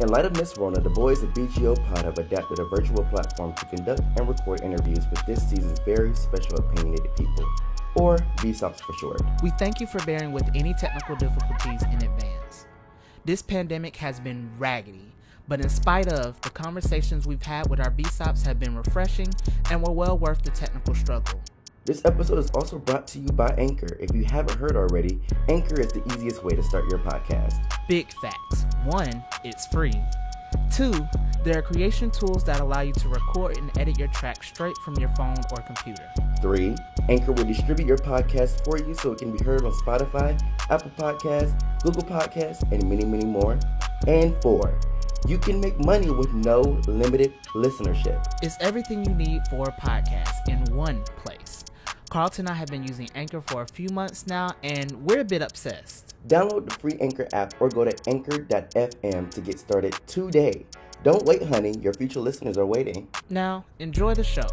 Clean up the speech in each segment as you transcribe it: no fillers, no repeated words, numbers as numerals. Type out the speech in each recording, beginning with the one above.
In light of Miss Rona, the boys at BGO Pod have adapted a virtual platform to conduct and record interviews with this season's very special opinionated people, or VSOPs for short. We thank you for bearing with any technical difficulties in advance. This pandemic has been raggedy, but in spite of, the conversations we've had with our VSOPs have been refreshing and were well worth the technical struggle. This episode is also brought to you by Anchor. If you haven't heard already, Anchor is the easiest way to start your podcast. Big facts. 1, it's free. 2, there are creation tools that allow you to record and edit your track straight from your phone or computer. 3, Anchor will distribute your podcast for you so it can be heard on Spotify, Apple Podcasts, Google Podcasts, and many, many more. And 4, you can make money with no limited listenership. It's everything you need for a podcast in one place. Carlton and I have been using Anchor for a few months now, and we're a bit obsessed. Download the free Anchor app or go to anchor.fm to get started today. Don't wait, honey. Your future listeners are waiting. Now, enjoy the show.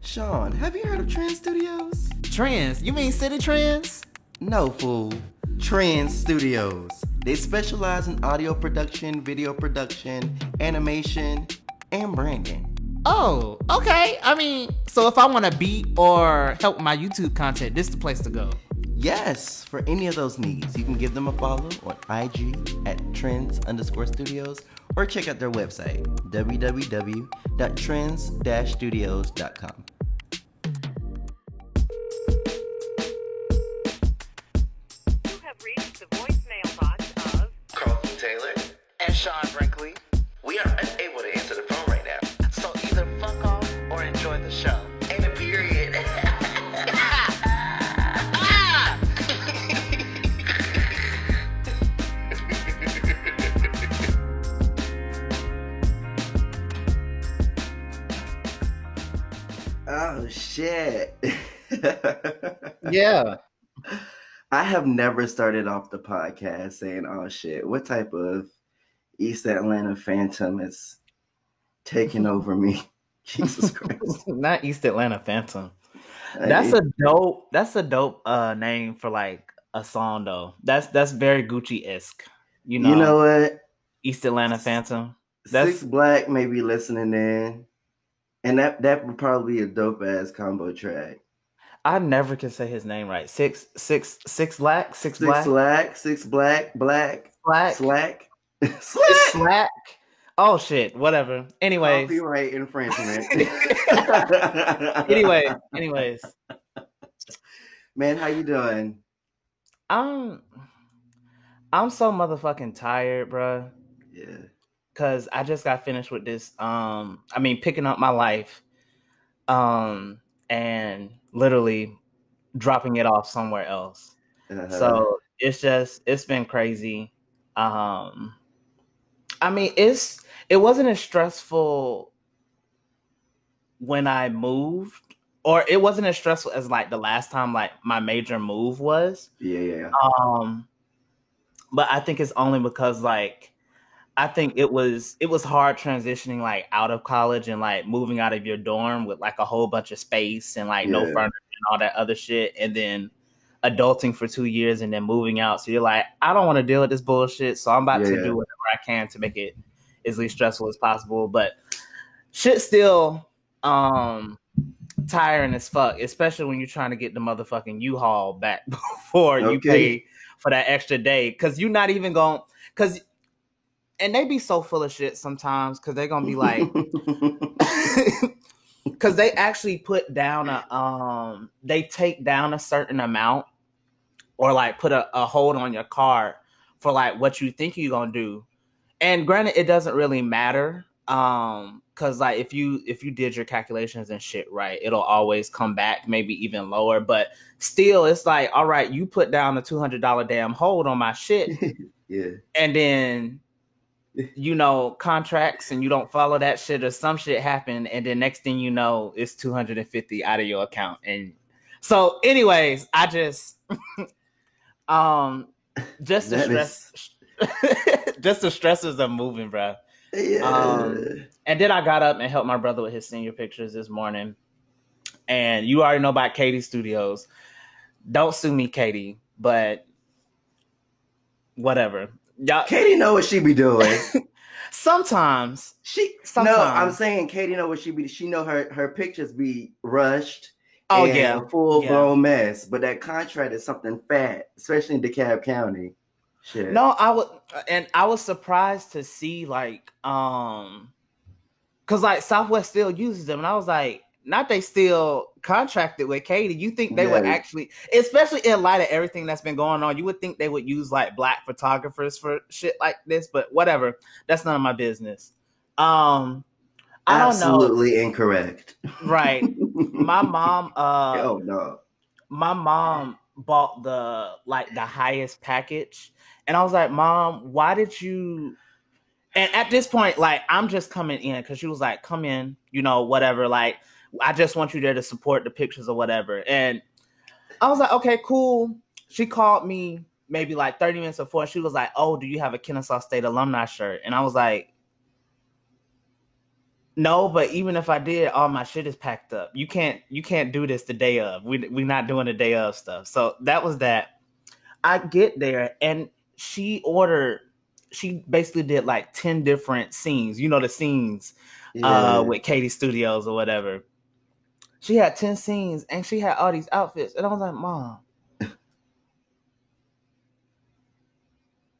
Sean, have you heard of Trends Studios? Trends? You mean City Trends? No, fool. Trends Studios. They specialize in audio production, video production, animation, and branding. Oh, okay. I mean, so if I want to beat or help my YouTube content, this is the place to go. Yes, for any of those needs, you can give them a follow on IG at trends_studios or check out their website, www.trends-studios.com. You have reached the voicemail box of Carlton Taylor And Sean Brinkley. We are unable to answer the phone right now. So either fuck off or enjoy the show. And a period. Oh, shit. Yeah. I have never started off the podcast saying, oh, shit. What type of East Atlanta phantom is taking over me? Jesus Christ. Not East Atlanta Phantom. Hey, That's a dope name for like a song though. That's very Gucci-esque. You know what? East Atlanta Phantom. Six Black may be listening in. And that would probably be a dope ass combo track. I never can say his name right. Six black. Slack. Slack. Oh shit. Whatever. Anyways. Copyright infringement. Anyways. Man, how you doing? I'm so motherfucking tired, bro. Yeah. Cause I just got finished with this. Picking up my life, and literally dropping it off somewhere else. So it's been crazy. It wasn't as stressful when I moved, or it wasn't as stressful as like the last time like my major move was. Yeah. But I think it's only because like I think it was hard transitioning like out of college and like moving out of your dorm with like a whole bunch of space and like no furniture and all that other shit, and then adulting for 2 years and then moving out. So you're like, I don't want to deal with this bullshit, so I'm about to do whatever I can to make it as least stressful as possible. But shit's still tiring as fuck, especially when you're trying to get the motherfucking U-Haul back before you pay for that extra day. Cause you're not even going, and they be so full of shit sometimes because they're gonna be like, because they actually put down they take down a certain amount or like put a hold on your card for like what you think you're gonna do. And granted, it doesn't really matter because like if you did your calculations and shit right, it'll always come back, maybe even lower. But still, it's like, all right, you put down a $200 damn hold on my shit, and then contracts and you don't follow that shit or some shit happen, and then next thing you know, it's $250 out of your account. And so, anyways, I just just the stress. Just the stresses of moving, bro. Yeah. And then I got up and helped my brother with his senior pictures this morning. And you already know about Katie Studios. Don't sue me, Katie, but whatever. Y'all, Katie know what she be doing. sometimes. No, I'm saying Katie know what she know her pictures be rushed. Oh, and yeah. a full blown mess. But that contract is something fat, especially in DeKalb County. Shit. No, I was surprised to see like because like Southwest still uses them, and I was like, not they still contracted with Katie. You think they would actually, especially in light of everything that's been going on, you would think they would use like black photographers for shit like this, but whatever. That's none of my business. I don't know. Absolutely incorrect. Right. My mom oh no. My mom bought the highest package, and I was like, Mom, why did you? And at this point, like, I'm just coming in because she was like, come in, you know, whatever. Like, I just want you there to support the pictures or whatever. And I was like, okay, cool. She called me maybe like 30 minutes before. She was like, oh, do you have a Kennesaw State alumni shirt? And I was like, no, but even if I did, all my shit is packed up. You can't do this the day of. We're not doing the day of stuff. So that was that. I get there, and she basically did like 10 different scenes. You know, the scenes with Katie Studios or whatever. She had 10 scenes, and she had all these outfits. And I was like, Mom.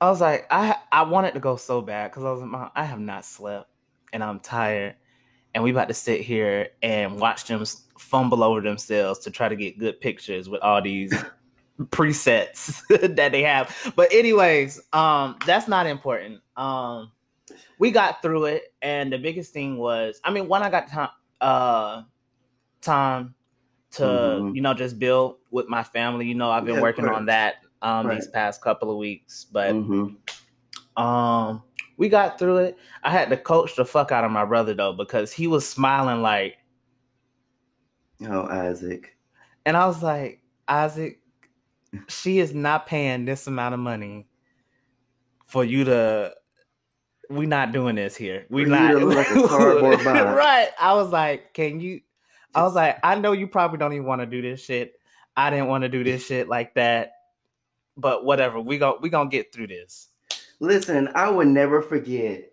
I was like, I wanted to go so bad because I was like, Mom, I have not slept, and I'm tired. And we about to sit here and watch them fumble over themselves to try to get good pictures with all these presets that they have. But anyways, that's not important. We got through it, and the biggest thing was, I mean, when I got time to you know, just build with my family. You know, I've been working on that these past couple of weeks, but we got through it. I had to coach the fuck out of my brother though, because he was smiling like, oh, Isaac. And I was like, Isaac, she is not paying this amount of money for you to. We're not doing this here. We're not like a cardboard box. Right. I was like, can you? I was like, I know you probably don't even want to do this shit. I didn't want to do this shit like that, but whatever. We gonna get through this. Listen, I would never forget.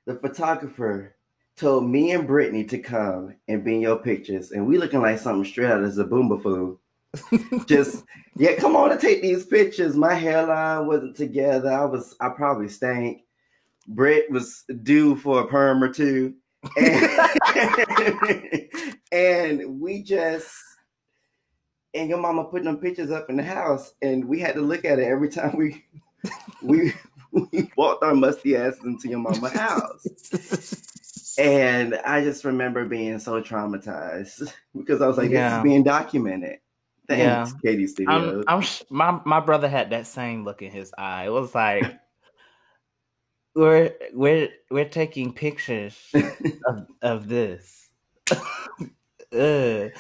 The photographer told me and Brittany to come and be in your pictures, and we looking like something straight out of Zaboomba food. Just, yeah, come on and take these pictures. My hairline wasn't together. I probably stank. Britt was due for a perm or two. And we just, and your mama putting them pictures up in the house, and we had to look at it every time we walked our musty asses into your mama's house. And I just remember being so traumatized because I was like, this is being documented. Thanks, Katie Studios. My brother had that same look in his eye. It was like, we're taking pictures of this. No,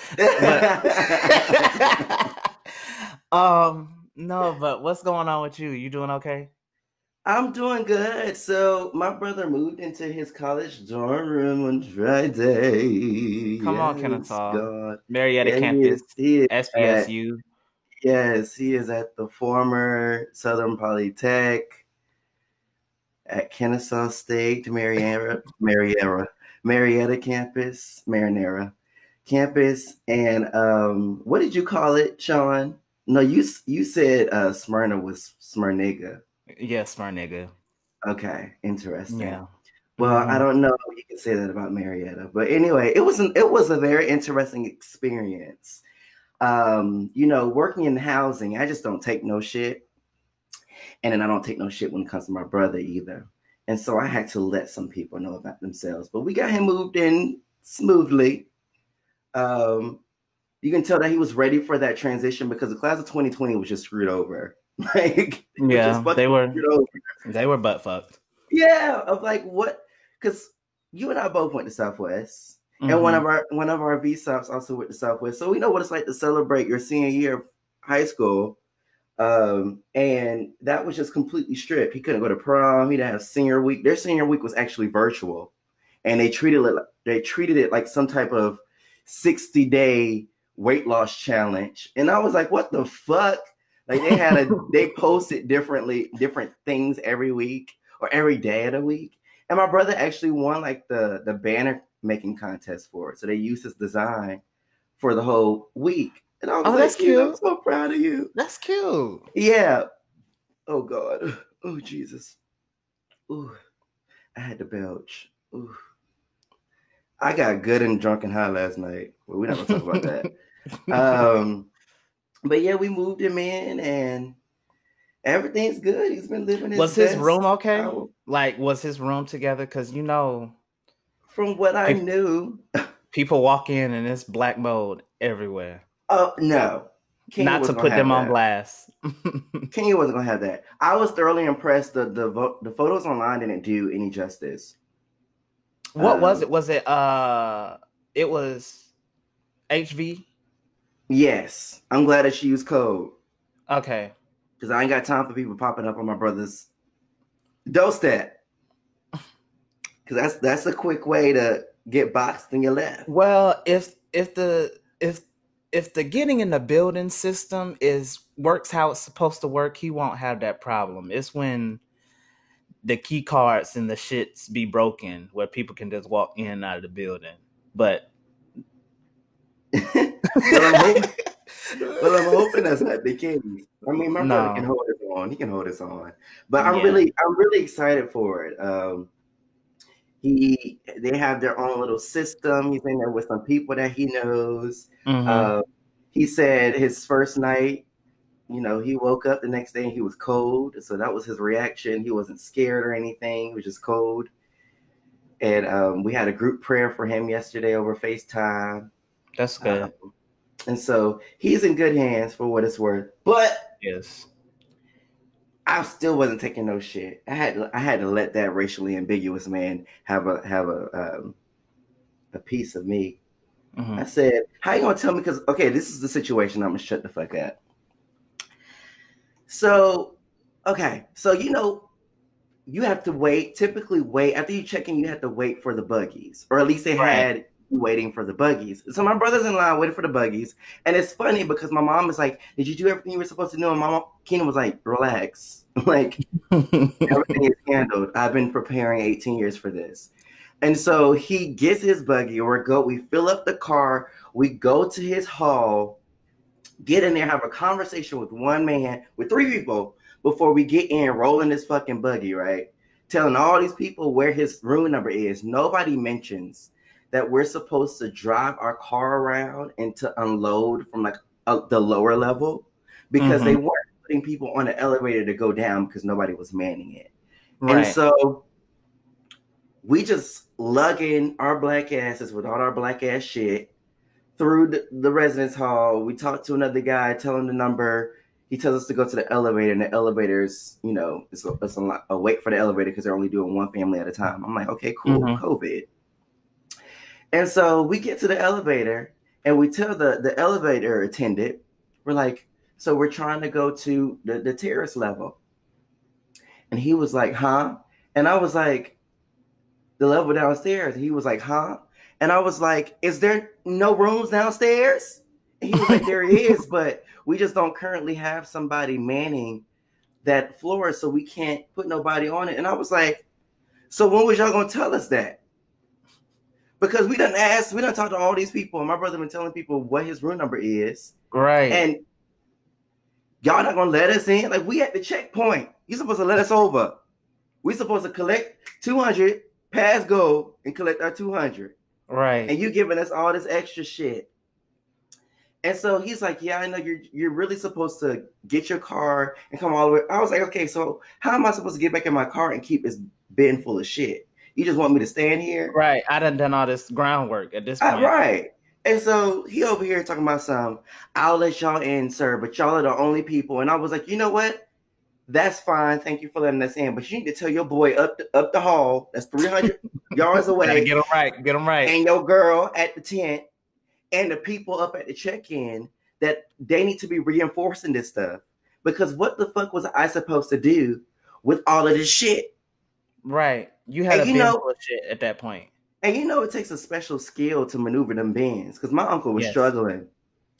but what's going on with you? You doing okay? I'm doing good. So my brother moved into his college dorm room on Friday. Come on, Kennesaw. Marietta campus, he is SPSU. Yes, he is at the former Southern Polytech at Kennesaw State, Marietta campus, Marinara campus. And what did you call it, Sean? No, you said Smyrna was Smyrnega. Yeah, Smyrnega. Okay, interesting. Yeah. Well, I don't know if you can say that about Marietta, but anyway, it was a very interesting experience. You know, working in housing, I just don't take no shit. And then I don't take no shit when it comes to my brother either. And so I had to let some people know about themselves. But we got him moved in smoothly. You can tell that he was ready for that transition because the class of 2020 was just screwed over. Like, they were butt fucked. Yeah, of like what? Because you and I both went to Southwest, and one of our VSOPs also went to Southwest, so we know what it's like to celebrate your senior year of high school. And that was just completely stripped. He couldn't go to prom. He didn't have senior week. Their senior week was actually virtual, and they treated it like some type of 60-day weight loss challenge. And I was like, what the fuck? Like they posted different things every week or every day of the week. And my brother actually won like the banner making contest for it. So they used his design for the whole week. And I was like, that's "Kid, I'm cute. so proud of you." That's cute. Yeah. Oh God. Oh Jesus. Ooh. I had to belch. Ooh. I got good and drunk and high last night. Well, we're not gonna talk about that. But yeah, we moved him in and everything's good. He's been living his Was his best. room okay? I- Like, was his room together? Because From what I If- knew, people walk in and it's black mold everywhere. oh no. Kenya Not to wasn't put gonna them have on that. blast. Kenya wasn't gonna have that. I was thoroughly impressed. The photos online didn't do any justice. What was it? Was it it was HV? Yes, I'm glad that she used code Okay. because I ain't got time for people popping up on my brother's doorstep. Because that's a quick way to get boxed in your left. Well, if the getting in the building system works how it's supposed to work, he won't have that problem. It's when the key cards and the shits be broken where people can just walk in and out of the building. But Well, I'm hoping that's not the case. I mean, my brother can hold his own. He can hold his own. But I'm really excited for it. They have their own little system. He's in there with some people that he knows. He said his first night, he woke up the next day and he was cold. So that was his reaction. He wasn't scared or anything. He was just cold. And we had a group prayer for him yesterday over FaceTime. That's good. And so he's in good hands for what it's worth. But yes, I still wasn't taking no shit. I had to let that racially ambiguous man have a piece of me. I said, "How you gonna tell me?" Because okay, this is the situation. I'm gonna shut the fuck up. So, okay, so you have to wait. Typically, wait after you check in. You have to wait for the buggies, or at least they had you waiting for the buggies. So my brother's in line waiting for the buggies, and it's funny because my mom is like, "Did you do everything you were supposed to do?" And my mom, Keenan, was like, "Relax, like everything is handled. I've been preparing 18 years for this." And so he gets his buggy, we fill up the car, we go to his hall, get in there, have a conversation with one man, with three people, before we get in, rolling this fucking buggy, right? Telling all these people where his room number is. Nobody mentions that we're supposed to drive our car around and to unload from like the lower level because they weren't putting people on the elevator to go down because nobody was manning it. Right. And so we just lugging our black asses with all our black ass shit through the residence hall. We talk to another guy, tell him the number. He tells us to go to the elevator, and the elevator's, it's a wait for the elevator because they're only doing one family at a time. I'm like, okay, cool, COVID. And so we get to the elevator, and we tell the elevator attendant, we're like, so we're trying to go to the terrace level. And he was like, huh? And I was like, the level downstairs. He was like, huh? And I was like, is there no rooms downstairs? And he was like, there is, but we just don't currently have somebody manning that floor, so we can't put nobody on it. And I was like, so when was y'all gonna tell us that? Because we done talked to all these people, and my brother been telling people what his room number is. Right. And y'all not gonna let us in? Like, we at the checkpoint. You're supposed to let us over. We supposed to collect 200, pass go, and collect our 200. Right. And you giving us all this extra shit. And so he's like, yeah, I know you're really supposed to get your car and come all the way. I was like, okay, so how am I supposed to get back in my car and keep this bin full of shit? You just want me to stand here? Right. I done all this groundwork at this point. Right. And so he over here talking about I'll let y'all in, sir, but y'all are the only people. And I was like, you know what? That's fine. Thank you for letting us in. But you need to tell your boy up the hall, that's 300 yards away. Get him right. Get him right. And your girl at the tent and the people up at the check-in that they need to be reinforcing this stuff. Because what the fuck was I supposed to do with all of this shit? Right. You had a bin full of shit at that point. And it takes a special skill to maneuver them bins. Because my uncle was struggling.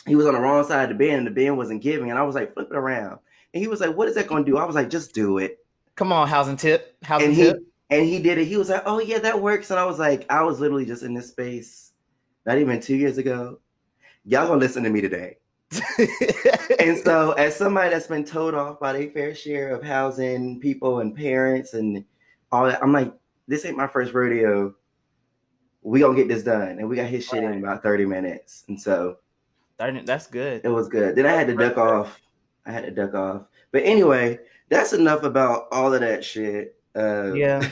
he was on the wrong side of the bend and the bend wasn't giving. And I was like, flip it around. And he was like, what is that going to do? I was like, just do it. Come on, housing tip. And he did it. He was like, oh yeah, that works. And I was like, I was literally just in this space, not even 2 years ago. Y'all gonna listen to me today. And so as somebody that's been told off by their fair share of housing people and parents and all that, I'm like, this ain't my first rodeo. We gonna get this done. And we got his shit in about 30 minutes. And so that's good. it was good. Then I had to duck off. But anyway, that's enough about all of that shit. Yeah.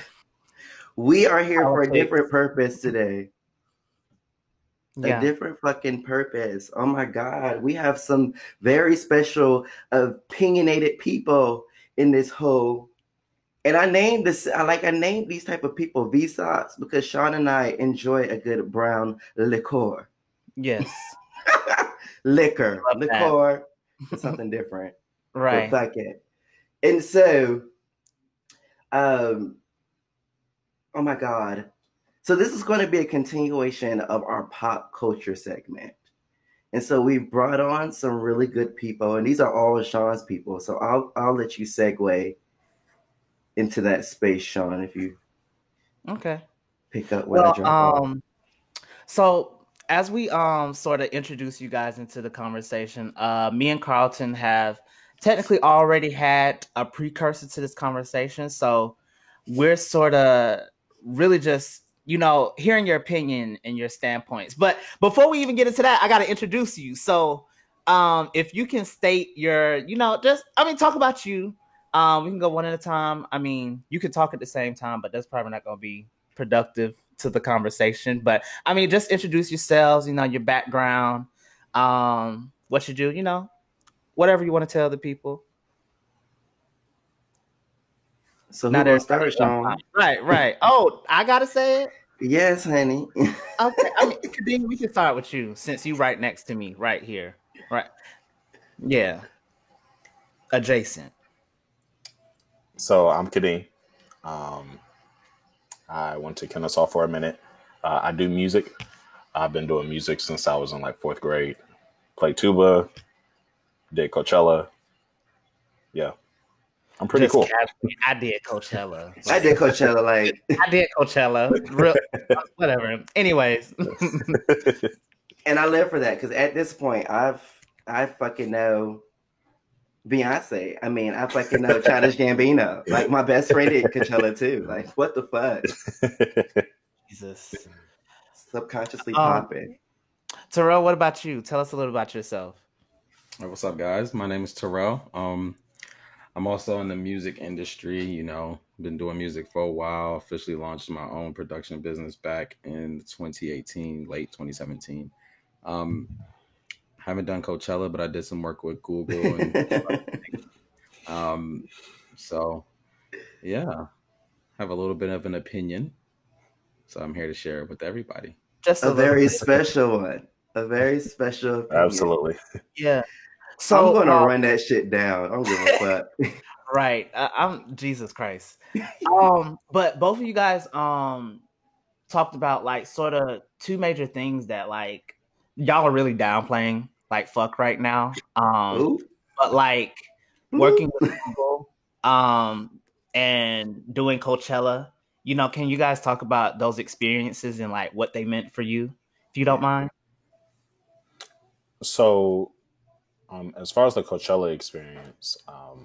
We are here for a different purpose today. Yeah. A different fucking purpose. Oh my God. We have some very special, opinionated people in this whole. And I named these type of people VSOCs because Sean and I enjoy a good brown liqueur. Yes. Liquor. It's something different. Right. But fuck it. And so, oh my God. So this is going to be a continuation of our pop culture segment. And so we've brought on some really good people, and these are all Sean's people. So I'll let you segue into that space, Sean, if you pick up what I dropped off. So as we sort of introduce you guys into the conversation, me and Carlton have technically already had a precursor to this conversation. So we're sort of really just, hearing your opinion and your standpoints. But before we even get into that, I got to introduce you. So if you can state your, talk about you. We can go one at a time. I mean, you can talk at the same time, but that's probably not going to be productive to the conversation. But I mean, just introduce yourselves, your background, what you do, whatever you want to tell the people. So who gonna start, Sean? Right. Oh, I gotta say it? Yes, honey. Okay. I mean, Kadeem, we can start with you since you right next to me, right here. Right. Yeah. Adjacent. So I'm Kadeem. I went to Kennesaw for a minute. I do music. I've been doing music since I was in like 4th grade. Played tuba, did Coachella. Yeah. I'm pretty cool. I did Coachella. I did Coachella. I did Coachella. Whatever. Anyways. And I live for that because at this point, I fucking know Beyonce. I mean, I fucking know Childish Gambino. Like my best friend did Coachella too. Like what the fuck? Jesus. Subconsciously popping. Terrell, what about you? Tell us a little about yourself. Hey, what's up, guys? My name is Terrell. I'm also in the music industry, been doing music for a while, officially launched my own production business back in 2018, late 2017. Haven't done Coachella, but I did some work with Google. And, so, yeah, have a little bit of an opinion. So I'm here to share it with everybody. Just a very special one. A very special opinion. Absolutely. Yeah. So I'm going to run that shit down. I don't give a fuck. Right. I'm Jesus Christ. But both of you guys talked about like sort of two major things that like y'all are really downplaying like fuck right now. But like working with people and doing Coachella, can you guys talk about those experiences and like what they meant for you, if you don't mind? So as far as the Coachella experience,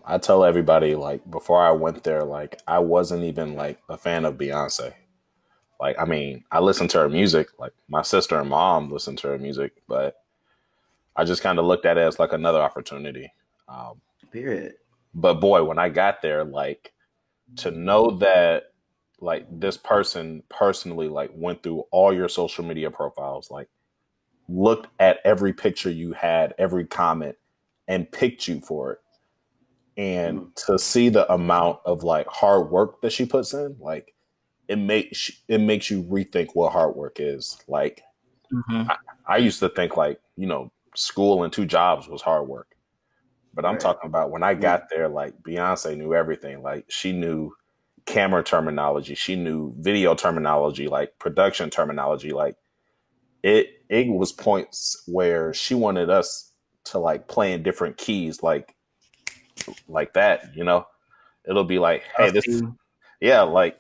I tell everybody like before I went there, like I wasn't even like a fan of Beyonce. Like, I mean, I listened to her music, like my sister and mom listened to her music, but I just kind of looked at it as like another opportunity. Period. But boy, when I got there, like to know that like this person personally like went through all your social media profiles, like looked at every picture you had, every comment, and picked you for it. And to see the amount of like hard work that she puts in, like it makes you rethink what hard work is. Like I used to think like, school and 2 jobs was hard work. But I'm talking about when I got there, like Beyonce knew everything. Like she knew camera terminology. She knew video terminology, like production terminology. Like it was points where she wanted us to like play in different keys, like that, you know. It'll be like, hey, this, See, yeah, like,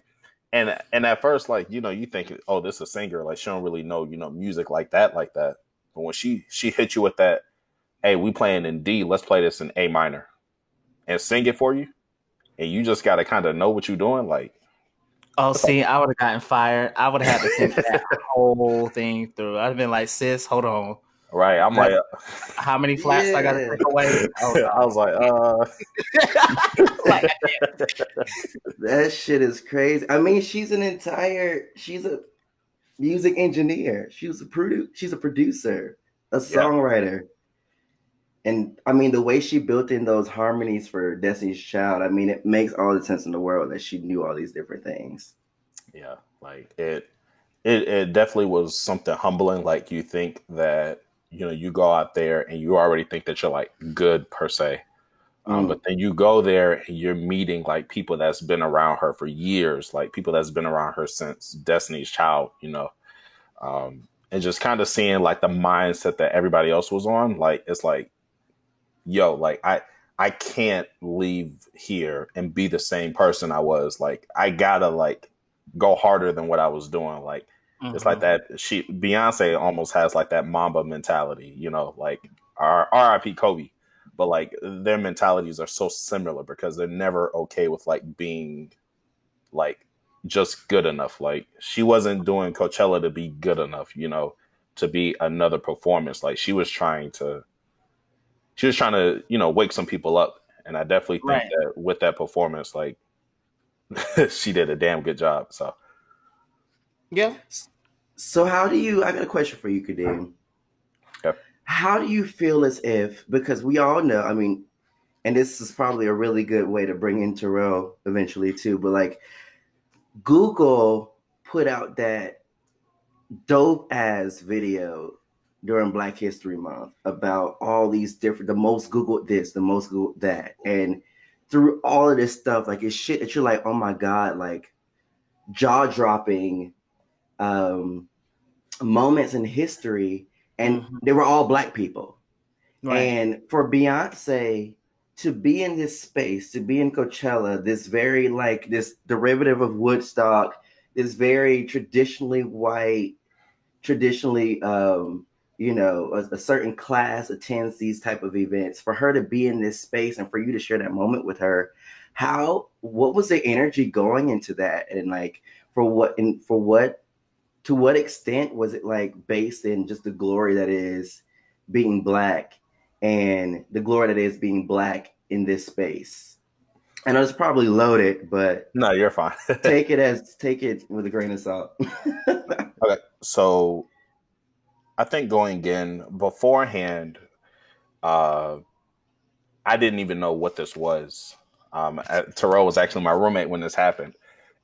and at first, like, you know, you think, oh, this is a singer, like she don't really know, you know, music like that, like that. But when she hit you with that, hey, we playing in D, let's play this in A minor, and sing it for you, and you just got to kind of know what you're doing, like, oh, see, I would have gotten fired. I would have had to think that whole thing through. I'd have been like, sis, hold on. right? I'm like, How many flats I got to Yeah. take away? Oh, no. I was like, Like, That shit is crazy. I mean, she's a music engineer. She's a producer, a songwriter. And I mean, the way she built in those harmonies for Destiny's Child, I mean, it makes all the sense in the world that she knew all these different things. yeah, like it definitely was something humbling. Like you think that, you know, you go out there and you already think that you're like good per se. But then you go there and you're meeting like people that's been around her for years, like people that's been around her since Destiny's Child, you know, and just kind of seeing like the mindset that everybody else was on. Like, it's like, yo, like I can't leave here and be the same person I was. Like, I gotta like go harder than what I was doing. Like, it's like that. Beyonce almost has like that Mamba mentality, you know, like R.I.P. Kobe. But like their mentalities are so similar because they're never okay with like being like just good enough. Like she wasn't doing Coachella to be good enough, you know, to be another performance. Like she was trying to, you know, wake some people up. And I definitely think Right. that with that performance, like she did a damn good job. So yeah. So I got a question for you, Kadeem. Okay. How do you feel as if, because we all know, I mean, and this is probably a really good way to bring in Terrell eventually too, but like Google put out that dope ass video during Black History Month about all these different, the most Googled this, the most Googled that. And through all of this stuff, like it's shit that you're like, oh my God, like jaw dropping moments in history. And they were all Black people. Right. And for Beyonce to be in this space, to be in Coachella, this very like this derivative of Woodstock, this very traditionally white, traditionally, you know, a certain class attends these type of events. For her to be in this space and for you to share that moment with her, what was the energy going into that? And like, to what extent was it like based in just the glory that is being Black and the glory that is being Black in this space? I know it's probably loaded, but no, you're fine. take it with a grain of salt. Okay, so I think going in beforehand, I didn't even know what this was. Terrell was actually my roommate when this happened.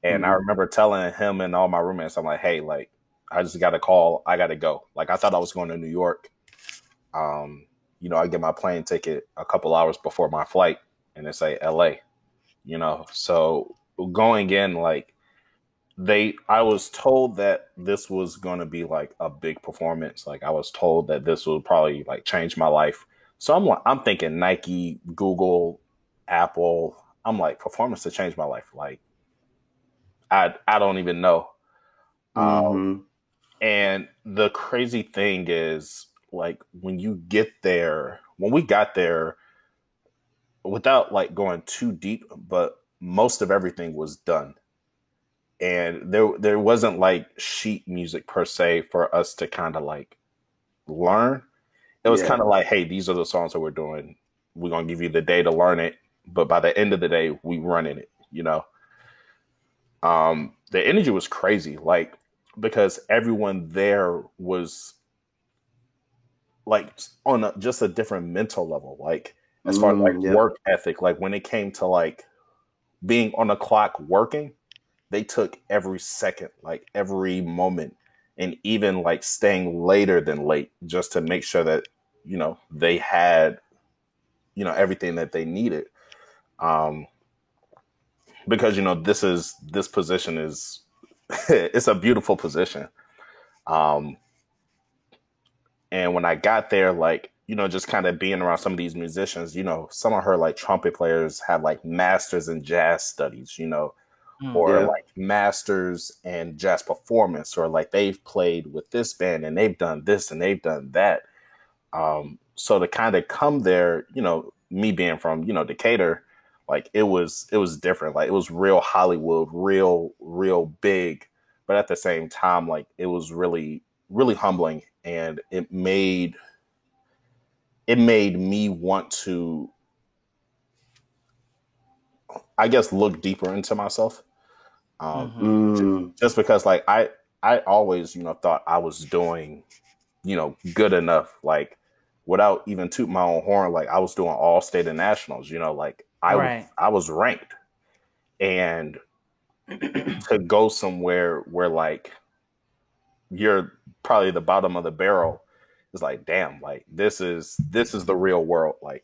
And I remember telling him and all my roommates, I'm like, hey, like, I just got a call. I got to go. Like, I thought I was going to New York. You know, I get my plane ticket a couple hours before my flight and it's like LA, you know? So going in, like, I was told that this was going to be like a big performance. Like, I was told that this would probably like change my life. So I'm thinking Nike, Google, Apple. I'm like, performance to change my life. Like, I don't even know. And the crazy thing is, like, when we got there, without like going too deep, but most of everything was done. And there wasn't like sheet music per se for us to kind of like learn. It was kind of like, hey, these are the songs that we're doing. We're going to give you the day to learn it. But by the end of the day, we running it, you know? The energy was crazy, like, because everyone there was like on just a different mental level, like as far as like work ethic, like when it came to like being on the clock working, they took every second, like every moment, and even like staying later than late just to make sure that, you know, they had, you know, everything that they needed. Because, you know, this position is, it's a beautiful position. And when I got there, like, just kind of being around some of these musicians, some of her like trumpet players have like masters in jazz studies, or Yeah. like masters in jazz performance, or like they've played with this band and they've done this and they've done that. So to kind of come there, me being from, Decatur, like it was different. Like it was real Hollywood, real big. But at the same time, like it was really, really humbling, and it made me want to, I guess, look deeper into myself. Just because like I always, thought I was doing, good enough, like without even tooting my own horn, like I was doing all state and nationals, like I was ranked. And to go somewhere where like you're probably the bottom of the barrel is like, damn, like this is the real world. Like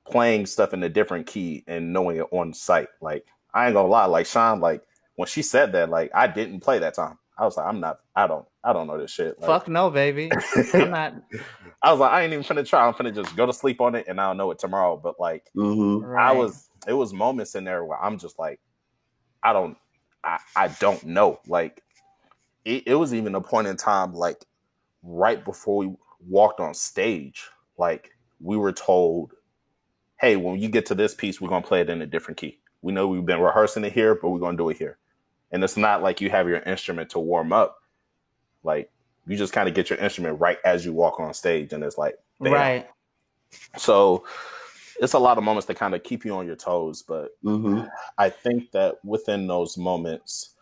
playing stuff in a different key and knowing it on site. Like I ain't gonna lie, like Sean, like when she said that, like I didn't play that time. I was like, I don't know this shit. Like, Fuck no, baby. I'm not. I was like, I ain't even finna try. I'm finna just go to sleep on it and I'll know it tomorrow. But like Right. it was moments in there where I'm just like, I don't know. Like it was even a point in time, like right before we walked on stage, like we were told, hey, when you get to this piece, we're going to play it in a different key. We know we've been rehearsing it here, but we're going to do it here. And it's not like you have your instrument to warm up. Like you just kind of get your instrument right as you walk on stage. And it's like, damn. Right. So it's a lot of moments that kind of keep you on your toes. But I think that within those moments,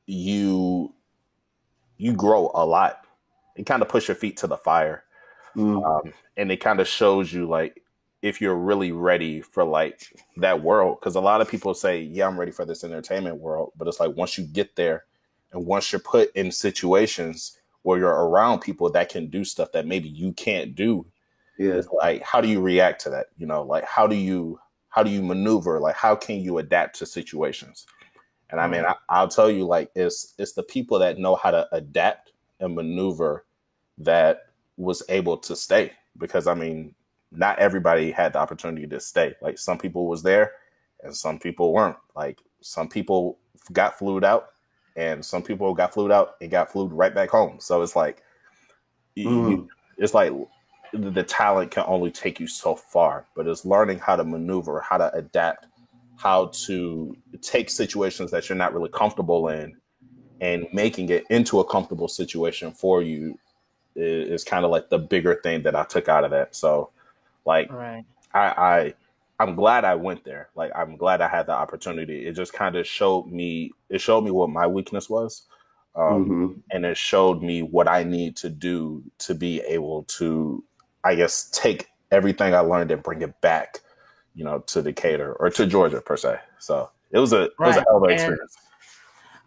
you grow a lot. It kind of push your feet to the fire. And it kind of shows you like if you're really ready for like that world. Because a lot of people say, yeah, I'm ready for this entertainment world. But it's like once you get there and once you're put in situations where you're around people that can do stuff that maybe you can't do, it's like, how do you react to that? Like how do you maneuver? Like how can you adapt to situations? And I mean, I'll tell you, like it's the people that know how to adapt and maneuver that was able to stay, because I mean, not everybody had the opportunity to stay. Like some people was there and some people weren't. Like some people got flued out and some people got flued out and got flued right back home. So it's like, it's like the talent can only take you so far, but it's learning how to maneuver, how to adapt, how to take situations that you're not really comfortable in and making it into a comfortable situation for you is kind of like the bigger thing that I took out of that. So like, I'm glad I went there. Like, I'm glad I had the opportunity. It just kind of showed me what my weakness was. And it showed me what I need to do to be able to, I guess, take everything I learned and bring it back, to Decatur or to Georgia per se. So it was a hell of an experience.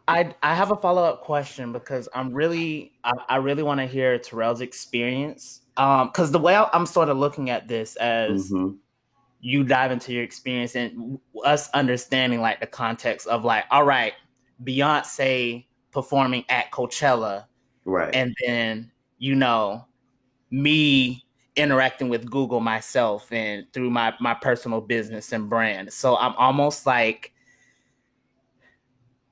I have a follow-up question because I really want to hear Terrell's experience. Because the way I'm sort of looking at this as you dive into your experience and us understanding like the context of like, all right, Beyonce performing at Coachella, right, and then me interacting with Google myself and through my personal business and brand. So I'm almost like,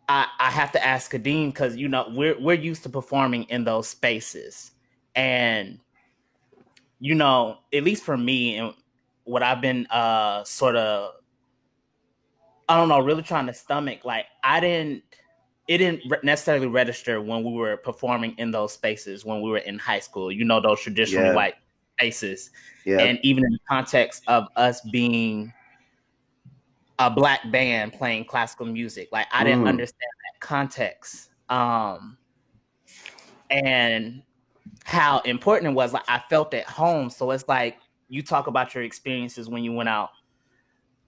I have to ask Kadeem because we're used to performing in those spaces, and at least for me and what I've been sort of, I don't know, really trying to stomach. Like it didn't necessarily register when we were performing in those spaces when we were in high school. Those traditional white spaces, and even in the context of us being a Black band playing classical music. Like I didn't understand that context. And how important it was. Like I felt at home. So it's like you talk about your experiences when you went out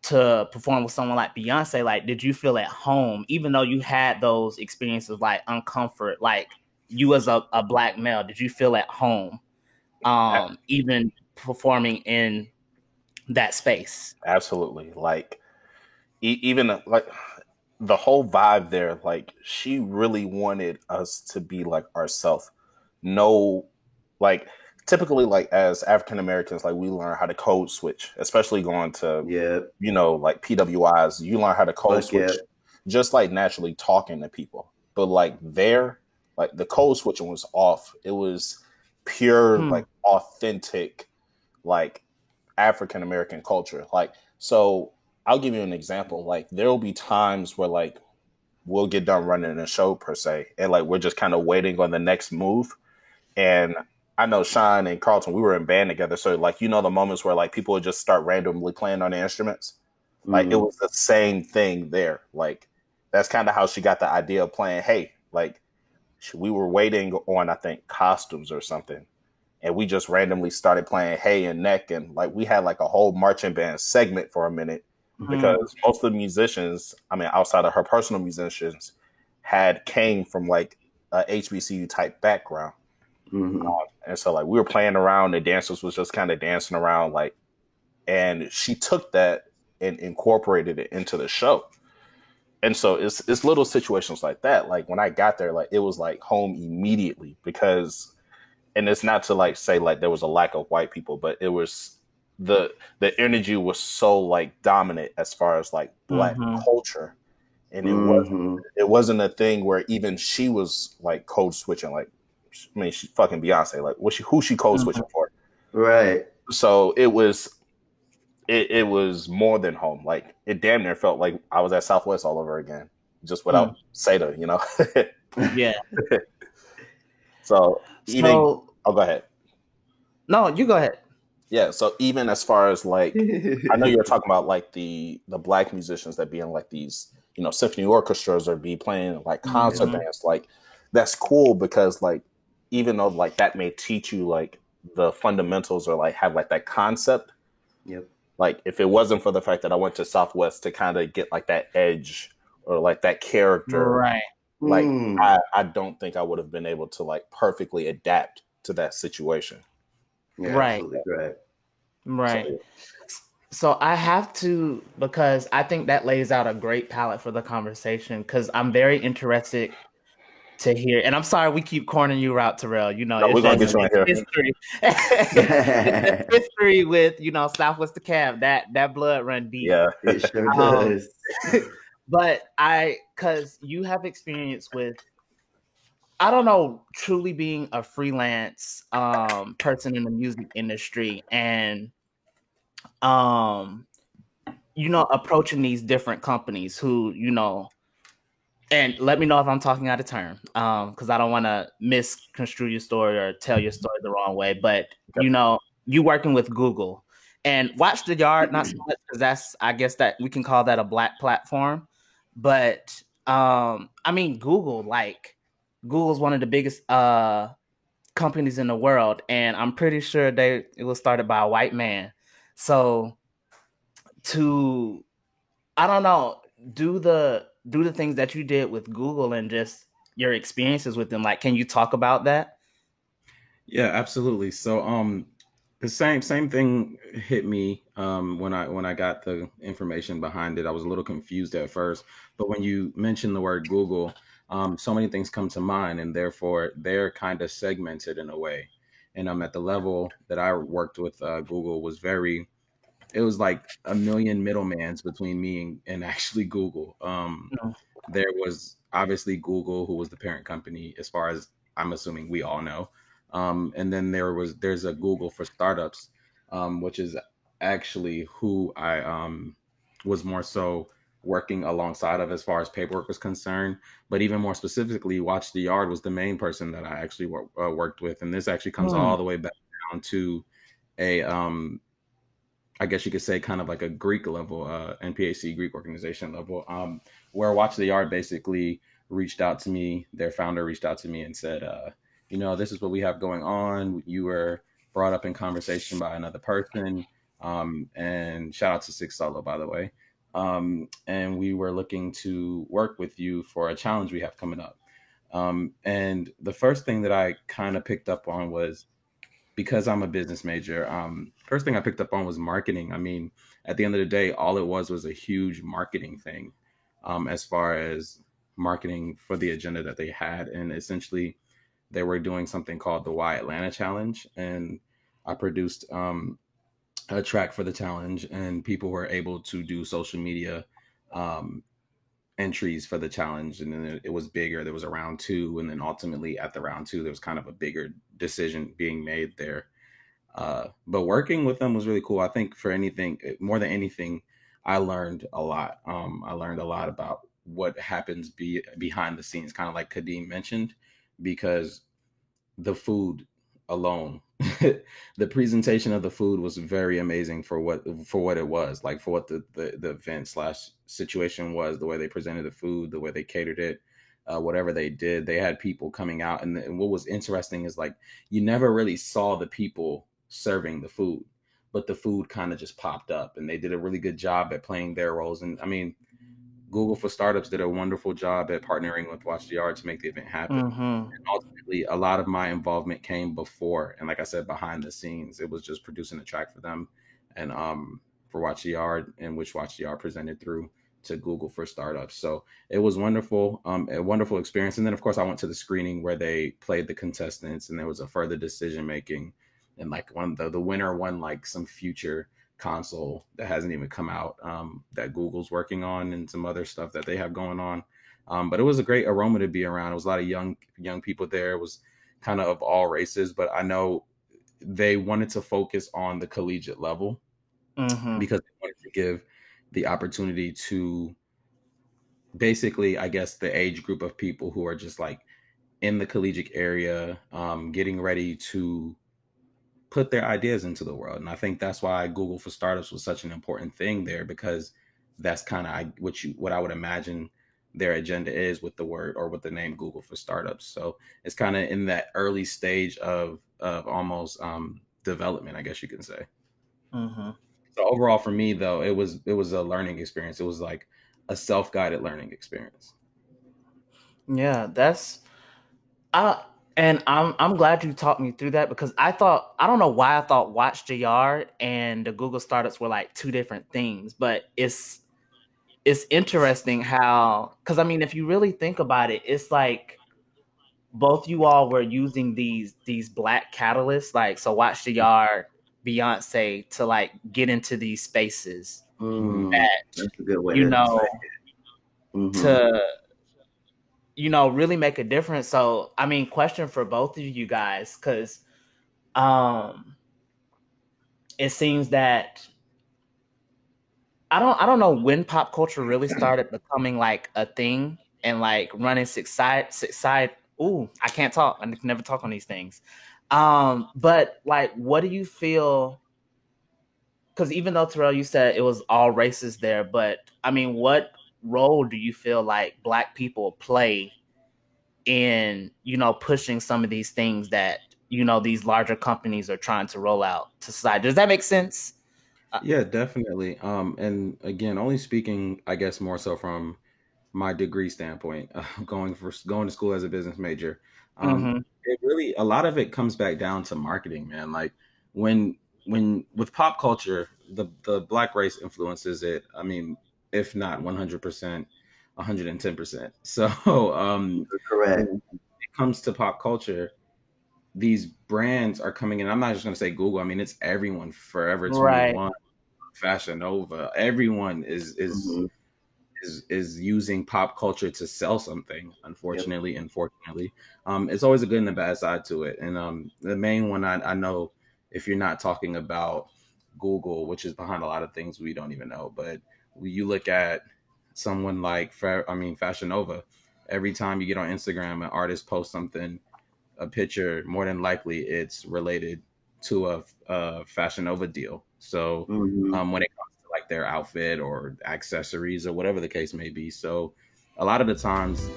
to perform with someone like Beyonce. Like, did you feel at home, even though you had those experiences like uncomfort, like you as a Black male, did you feel at home even performing in that space? Absolutely. Like even like the whole vibe there, like she really wanted us to be like ourselves, know, like typically like as African Americans, like we learn how to code switch, especially going to, like PWIs, you learn how to code switch just like naturally talking to people. But like there, like the code switching was off. It was pure, like authentic, like African American culture. Like, so I'll give you an example. Like there will be times where like we'll get done running a show per se, and like we're just kind of waiting on the next move. And I know Sean and Carlton, we were in band together, so like the moments where like people would just start randomly playing on the instruments. Like it was the same thing there. Like that's kind of how she got the idea of playing. Hey, like we were waiting on, I think, costumes or something, and we just randomly started playing Hey and Neck, and like we had like a whole marching band segment for a minute because most of the musicians, I mean, outside of her personal musicians, came from like a HBCU type background. And so like we were playing around, the dancers was just kind of dancing around, like, and she took that and incorporated it into the show. And so it's little situations like that. Like when I got there, like it was like home immediately because, and it's not to like say like there was a lack of white people, but it was the energy was so like dominant as far as like Black culture. And it wasn't a thing where even she was like code switching. Like, I mean, she fucking Beyonce. Like, who she code switching for? Right. So it was more than home. Like it damn near felt like I was at Southwest all over again, just without Seda, Yeah. So go ahead. No, you go ahead. Yeah. So even as far as like, I know you were talking about like the Black musicians that be in like these, symphony orchestras or be playing like concert bands. Like that's cool because like, even though like that may teach you like the fundamentals or like have like that concept. Yep. Like if it wasn't for the fact that I went to Southwest to kind of get like that edge or like that character, right? Like I don't think I would have been able to like perfectly adapt to that situation. Yeah, right. Absolutely. Right. So I have to, because I think that lays out a great palette for the conversation, because I'm very interested to hear, and I'm sorry we keep cornering you out, Terrell. No, we're gonna get you on here. History. History with Southwest DeKalb, that blood run deep. Yeah, it sure does. But because you have experience with, I don't know, truly being a freelance person in the music industry, and approaching these different companies who and let me know if I'm talking out of turn, because I don't want to misconstrue your story or tell your story the wrong way. But you working with Google and Watch the Yard, not so much because I guess that we can call that a Black platform. But I mean, Google's one of the biggest companies in the world, and I'm pretty sure it was started by a white man. So I don't know, do the things that you did with Google and just your experiences with them. Like, can you talk about that? Yeah, absolutely. So, the same thing hit me when I got the information behind it. I was a little confused at first, but when you mentioned the word Google, so many things come to mind, and therefore they're kind of segmented in a way. And at the level that I worked with, Google it was like a million middlemans between me and actually Google. There was obviously Google, who was the parent company, as far as I'm assuming we all know. And then there's a Google for startups, which is actually who I was more so working alongside of as far as paperwork was concerned. But even more specifically, Watch the Yard was the main person that I actually worked with. And this actually comes all the way back down to a I guess you could say kind of like a Greek level, NPAC Greek organization level, where Watch the Yard basically reached out to me. Their founder reached out to me and said, this is what we have going on. You were brought up in conversation by another person. And shout out to Six Solo, by the way. And we were looking to work with you for a challenge we have coming up. And the first thing that I kind of picked up on was, because I'm a business major, first thing I picked up on was marketing. I mean, at the end of the day, all it was a huge marketing thing, as far as marketing for the agenda that they had. And essentially they were doing something called the Why Atlanta Challenge, and I produced a track for the challenge, and people were able to do social media entries for the challenge, and then it was bigger. There was a round 2, and then ultimately at the round 2 there was kind of a bigger decision being made there. But working with them was really cool. I think more than anything, I learned a lot. I learned a lot about what happens behind the scenes, kind of like Kadeem mentioned, because the food alone, the presentation of the food was very amazing for what it was, like for what the event / situation was, the way they presented the food, the way they catered it, whatever they did. They had people coming out, and what was interesting is like you never really saw the people serving the food, but the food kind of just popped up, and they did a really good job at playing their roles. And I mean, Google for Startups did a wonderful job at partnering with Watch the Yard to make the event happen. And ultimately, a lot of my involvement came before, and like I said, behind the scenes. It was just producing a track for them, and for Watch the Yard, in which Watch the Yard presented through to Google for Startups. So it was wonderful, a wonderful experience. And then, of course, I went to the screening where they played the contestants, and there was a further decision making. And like the winner won like some future console that hasn't even come out, that Google's working on, and some other stuff that they have going on. But it was a great aroma to be around. It was a lot of young people there. It was kind of all races, but I know they wanted to focus on the collegiate level because they wanted to give the opportunity to basically, I guess, the age group of people who are just like in the collegiate area, getting ready to put their ideas into the world. And I think that's why Google for Startups was such an important thing there, because that's kind of what I would imagine their agenda is with the word, or with the name Google for Startups. So it's kind of in that early stage of almost development, I guess you can say. So overall for me though, it was a learning experience. It was like a self-guided learning experience. Yeah, and I'm glad you talked me through that, because I don't know why I thought Watch the Yard and the Google Startups were like two different things, but it's interesting how, because I mean, if you really think about it, it's like both you all were using these Black catalysts, like, so Watch the Yard, Beyonce, to like get into these spaces that, That's a good way you to know, say it. to, you know, really make a difference. So, I mean, question for both of you guys, because it seems that I don't know when pop culture really started becoming like a thing and like running side. Ooh, I can't talk. I can never talk on these things. But like, what do you feel? Because even though, Terrell, you said it was all races there, but I mean, what role do you feel like Black people play in, you know, pushing some of these things that, you know, these larger companies are trying to roll out to society? Does that make sense? Yeah, definitely. And again, only speaking, I guess, more so from my degree standpoint, going to school as a business major. It really, a lot of it comes back down to marketing, man. Like when with pop culture, the Black race influences it. I mean, if not 100%, 110%. So Correct. when it comes to pop culture, these brands are coming in. I'm not just going to say Google. I mean, it's everyone. Forever 21, Fashion Nova. Everyone is using pop culture to sell something. Unfortunately, unfortunately, it's always a good and a bad side to it. And the main one I know, if you're not talking about Google, which is behind a lot of things we don't even know, but you look at someone like Fashion Nova. Every time you get on Instagram, an artist posts something, a picture, more than likely it's related to a Fashion Nova deal. So when it comes to like their outfit or accessories or whatever the case may be. So a lot of the times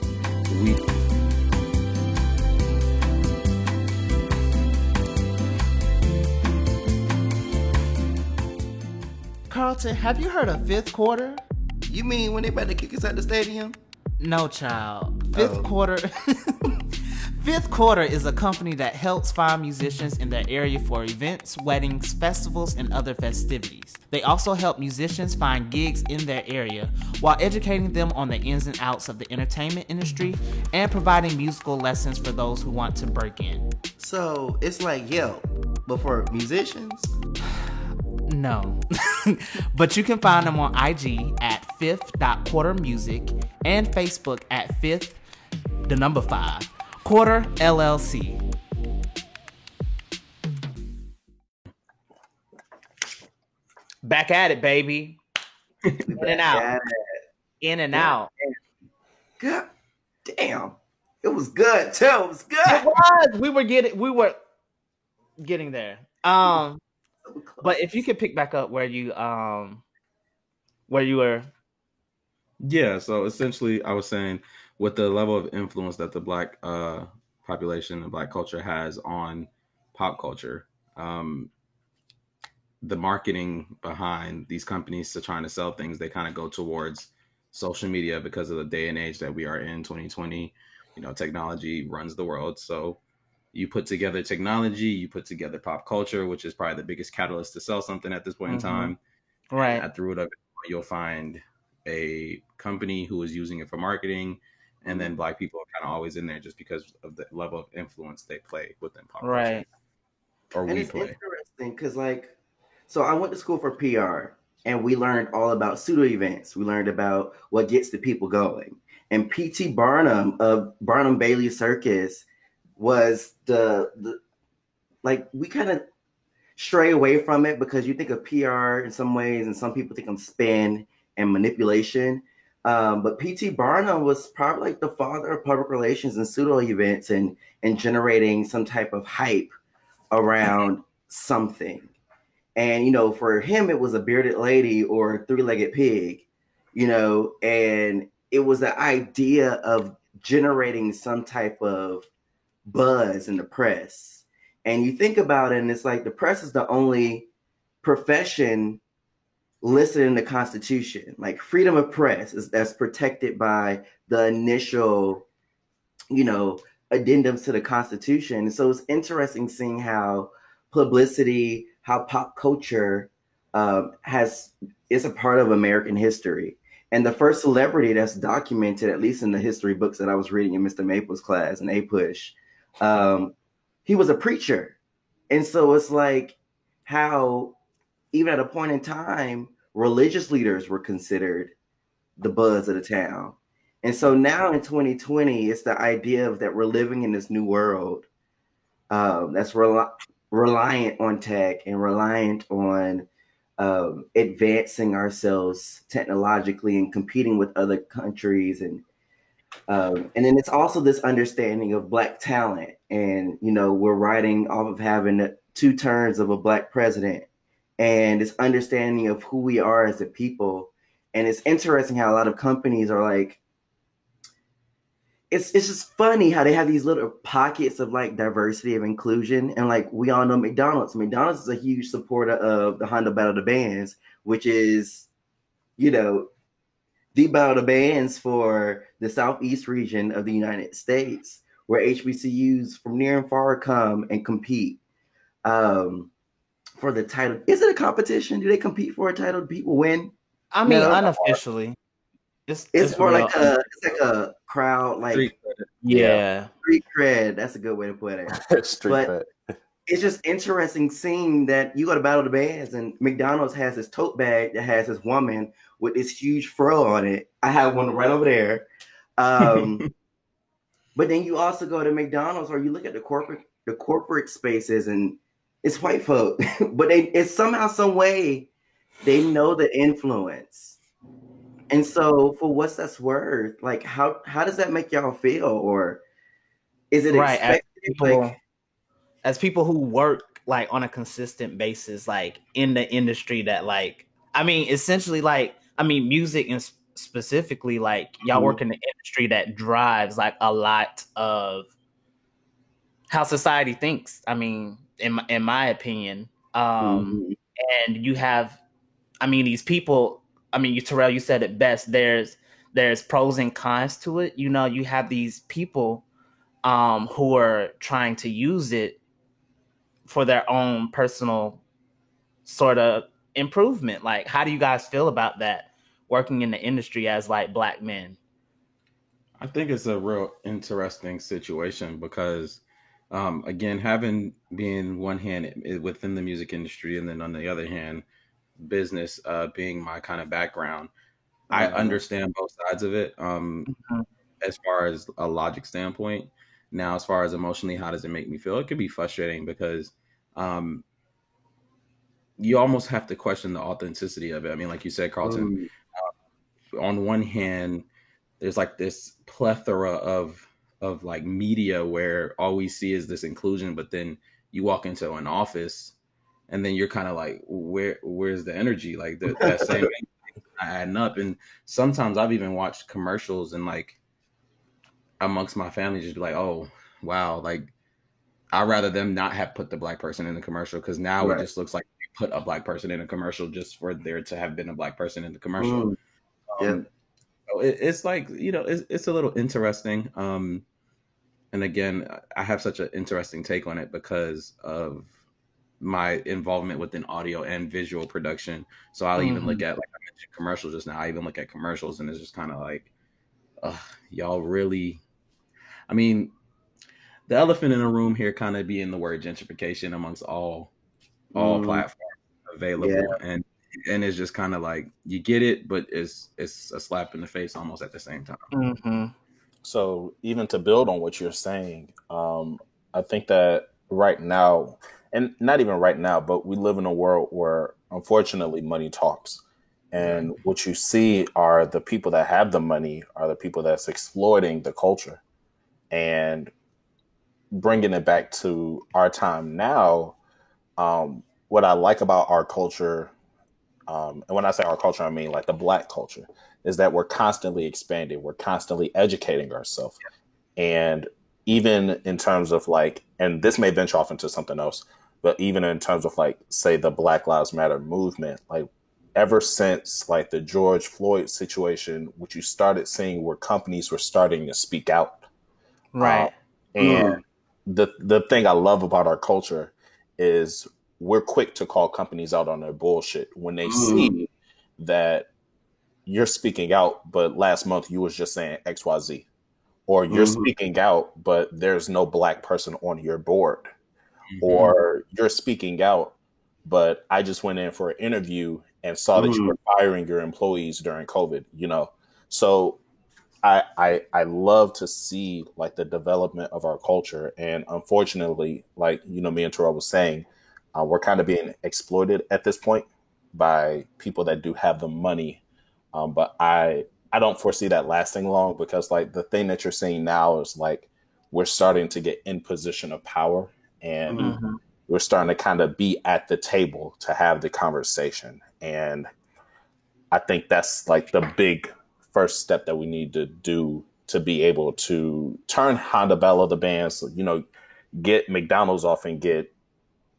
Carlton, have you heard of fifth quarter? You mean when they about to kick us out the stadium? No, child. Fifth quarter Fifth Quarter is a company that helps find musicians in their area for events, weddings, festivals, and other festivities. They also help musicians find gigs in their area while educating them on the ins and outs of the entertainment industry and providing musical lessons for those who want to break in. So it's like Yelp, but for musicians? No. But you can find them on IG at fifth.quartermusic and Facebook at fifth, the number 5, Quarter LLC. Back at it, baby. In and out. In and out. God damn. It was good too. It was good. It was. We were getting there. But if you could pick back up where you were. Yeah, so essentially I was saying with the level of influence that the Black population and Black culture has on pop culture, the marketing behind these companies to trying to sell things, they kind of go towards social media because of the day and age that we are in, 2020. You know, technology runs the world. So you put together technology, you put together pop culture, which is probably the biggest catalyst to sell something at this point in time. Right. And at the root of it, you'll find a company who is using it for marketing, and then Black people are kind of always in there just because of the level of influence they play within pop culture. Right. Or And we it's play. interesting because, like, so I went to school for PR, and we learned all about pseudo events. We learned about what gets the people going. And P.T. Barnum of Barnum Bailey Circus was the like, we kind of stray away from it because you think of PR in some ways, and some people think of spin and manipulation. But P.T. Barnum was probably like the father of public relations and pseudo events and generating some type of hype around something. And, you know, for him, it was a bearded lady or a three-legged pig, you know, and it was the idea of generating some type of buzz in the press. And you think about it, and it's like the press is the only profession listed in the Constitution. Like, freedom of press that's protected by the initial, you know, addendums to the Constitution. And so it's interesting seeing how publicity, how pop culture is a part of American history. And the first celebrity that's documented, at least in the history books that I was reading in Mr. Maples' class in APUSH, he was a preacher. And so it's like how even at a point in time, religious leaders were considered the buzz of the town. And so now in 2020, it's the idea of that we're living in this new world that's reliant on tech and reliant on advancing ourselves technologically and competing with other countries. And then it's also this understanding of Black talent. And, you know, we're riding off of having 2 terms of a Black president, and this understanding of who we are as a people. And it's interesting how a lot of companies are like, it's just funny how they have these little pockets of like diversity of inclusion. And like, we all know McDonald's. McDonald's is a huge supporter of the Honda Battle of the Bands, which is, you know, the Battle of the Bands for the Southeast region of the United States, where HBCUs from near and far come and compete for the title. Is it a competition? Do they compete for a title? Do people win? I mean, unofficially. It's more like a crowd, like Street street cred. That's a good way to put it. Street But cred. it's just interesting seeing that you go to Battle of the Bands and McDonald's has this tote bag that has this woman with this huge fro on it. I have one right over there. But then you also go to McDonald's, or you look at the corporate spaces, and it's white folk, but it's somehow, some way, they know the influence. And so, for what's that's worth, like, how does that make y'all feel, or is it right expected? As people who work like on a consistent basis, like in the industry that, like, I mean, essentially, like, I mean, music and specifically, like, y'all work in the industry that drives like a lot of how society thinks. I mean, in my opinion, and you have, I mean, these people. I mean, Terrell, you said it best. There's pros and cons to it. You know, you have these people who are trying to use it for their own personal sort of improvement. Like, how do you guys feel about that, working in the industry as like Black men? I think it's a real interesting situation because, again, having being one hand within the music industry and then on the other hand, business being my kind of background, I understand both sides of it. As far as a logic standpoint, now as far as emotionally, how does it make me feel? It could be frustrating because you almost have to question the authenticity of it. I mean, like you said, Carlton, on one hand, there's like this plethora of like media where all we see is this inclusion, but then you walk into an office and then you're kind of like, where's the energy? Like that same thing adding up. And sometimes I've even watched commercials and like amongst my family just be like, oh wow, like I'd rather them not have put the Black person in the commercial because now it just looks like they put a Black person in a commercial just for there to have been a Black person in the commercial. So it's like, you know, it's a little interesting. And again, I have such an interesting take on it because of my involvement within audio and visual production. So I'll even look at, like I mentioned, commercials just now. I even look at commercials and it's just kind of like, y'all really, I mean, the elephant in the room here kind of being the word gentrification amongst all platforms available. And it's just kind of like, you get it, but it's a slap in the face almost at the same time. So even to build on what you're saying, I think that right now, and not even right now, but we live in a world where unfortunately money talks. And what you see are the people that have the money are the people that's exploiting the culture. And bringing it back to our time now, what I like about our culture, and when I say our culture, I mean like the Black culture, is that we're constantly expanding. We're constantly educating ourselves. And even in terms of like, and this may venture off into something else, but even in terms of like, say, the Black Lives Matter movement, like ever since like the George Floyd situation, which you started seeing where companies were starting to speak out. Right. And the thing I love about our culture is we're quick to call companies out on their bullshit when they see that you're speaking out, but last month you was just saying XYZ, or you're speaking out, but there's no Black person on your board, or you're speaking out, but I just went in for an interview and saw that you were firing your employees during COVID, you know? So I love to see like the development of our culture. And unfortunately, like, you know, me and Terrell was saying, we're kind of being exploited at this point by people that do have the money. But I don't foresee that lasting long because like the thing that you're seeing now is like, we're starting to get in position of power and we're starting to kind of be at the table to have the conversation. And I think that's like the big first step that we need to do to be able to turn Honda Bell of the band. So, you know, get McDonald's off and get,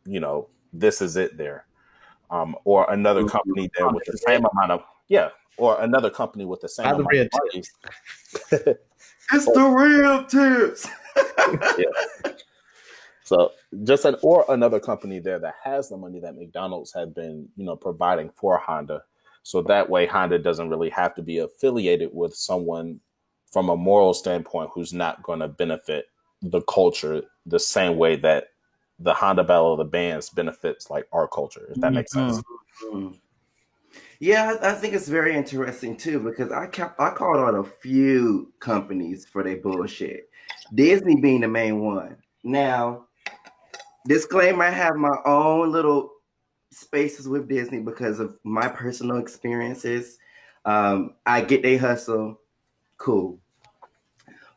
you know, This Is It there. Or another company there with the same amount of, or another company with the same amount of money. It's the real tips. So just another company there that has the money that McDonald's had been, you know, providing for Honda. So that way Honda doesn't really have to be affiliated with someone from a moral standpoint who's not going to benefit the culture the same way that the Honda Bell of the bands benefits like our culture, if that makes sense. Yeah, I think it's very interesting too because I called on a few companies for their bullshit. Disney being the main one. Now, disclaimer: I have my own little spaces with Disney because of my personal experiences. I get they hustle, cool,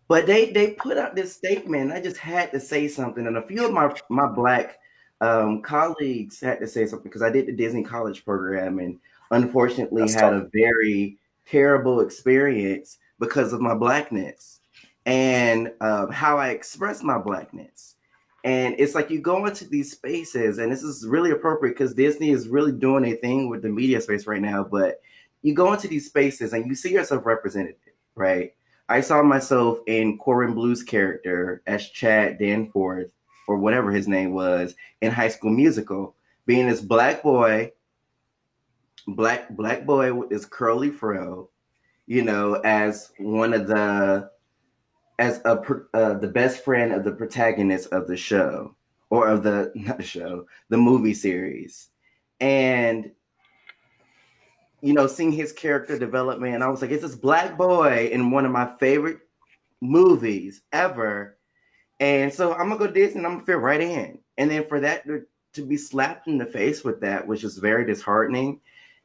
but they put out this statement. I just had to say something, and a few of my Black colleagues had to say something because I did the Disney College program and unfortunately had a very terrible experience because of my Blackness and how I express my Blackness. And it's like you go into these spaces, and this is really appropriate because Disney is really doing a thing with the media space right now. But you go into these spaces and you see yourself represented, right? I saw myself in Corbin Blue's character as Chad Danforth, or whatever his name was, in High School Musical, being this black boy with this curly fro, as one of the the best friend of the protagonist of the show, or of the not the show, the movie series, and seeing his character development, I was like, it's this black boy in one of my favorite movies ever, and so I'm gonna go to Disney and I'm gonna fit right in, and then for that to be slapped in the face with that was just very disheartening.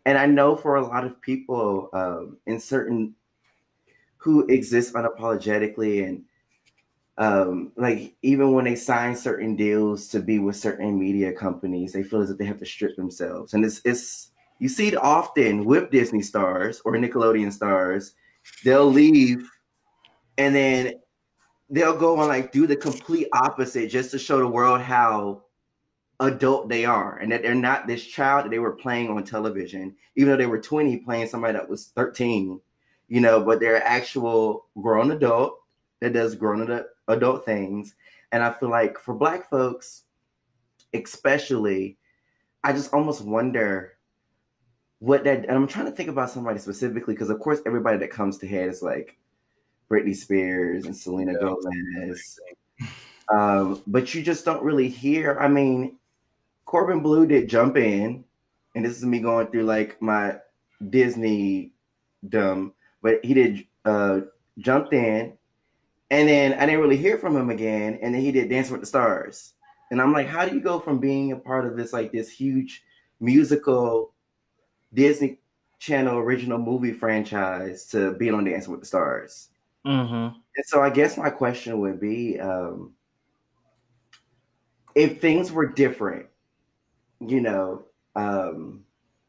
And I know for a lot of people in certain who exist unapologetically, and like even when they sign certain deals to be with certain media companies, they feel as if they have to strip themselves. And it's you see it often with Disney stars or Nickelodeon stars. They'll leave and then they'll go and like do the complete opposite just to show the world how adult they are, and that they're not this child that they were playing on television, even though they were 20 playing somebody that was 13, but they're actual grown adult that does grown adult things. And I feel like for Black folks, especially, I just almost wonder what that, and I'm trying to think about somebody specifically, because of course everybody that comes to head is like Britney Spears and Selena Gomez. But you just don't really hear. I mean, Corbin Blue did jump in, and this is me going through like my Disney dumb, but he did jumped in, and then I didn't really hear from him again, and then he did Dancing with the Stars. And I'm like, how do you go from being a part of this like this huge musical Disney Channel original movie franchise to being on Dancing with the Stars? Mm-hmm. And so I guess my question would be, if things were different,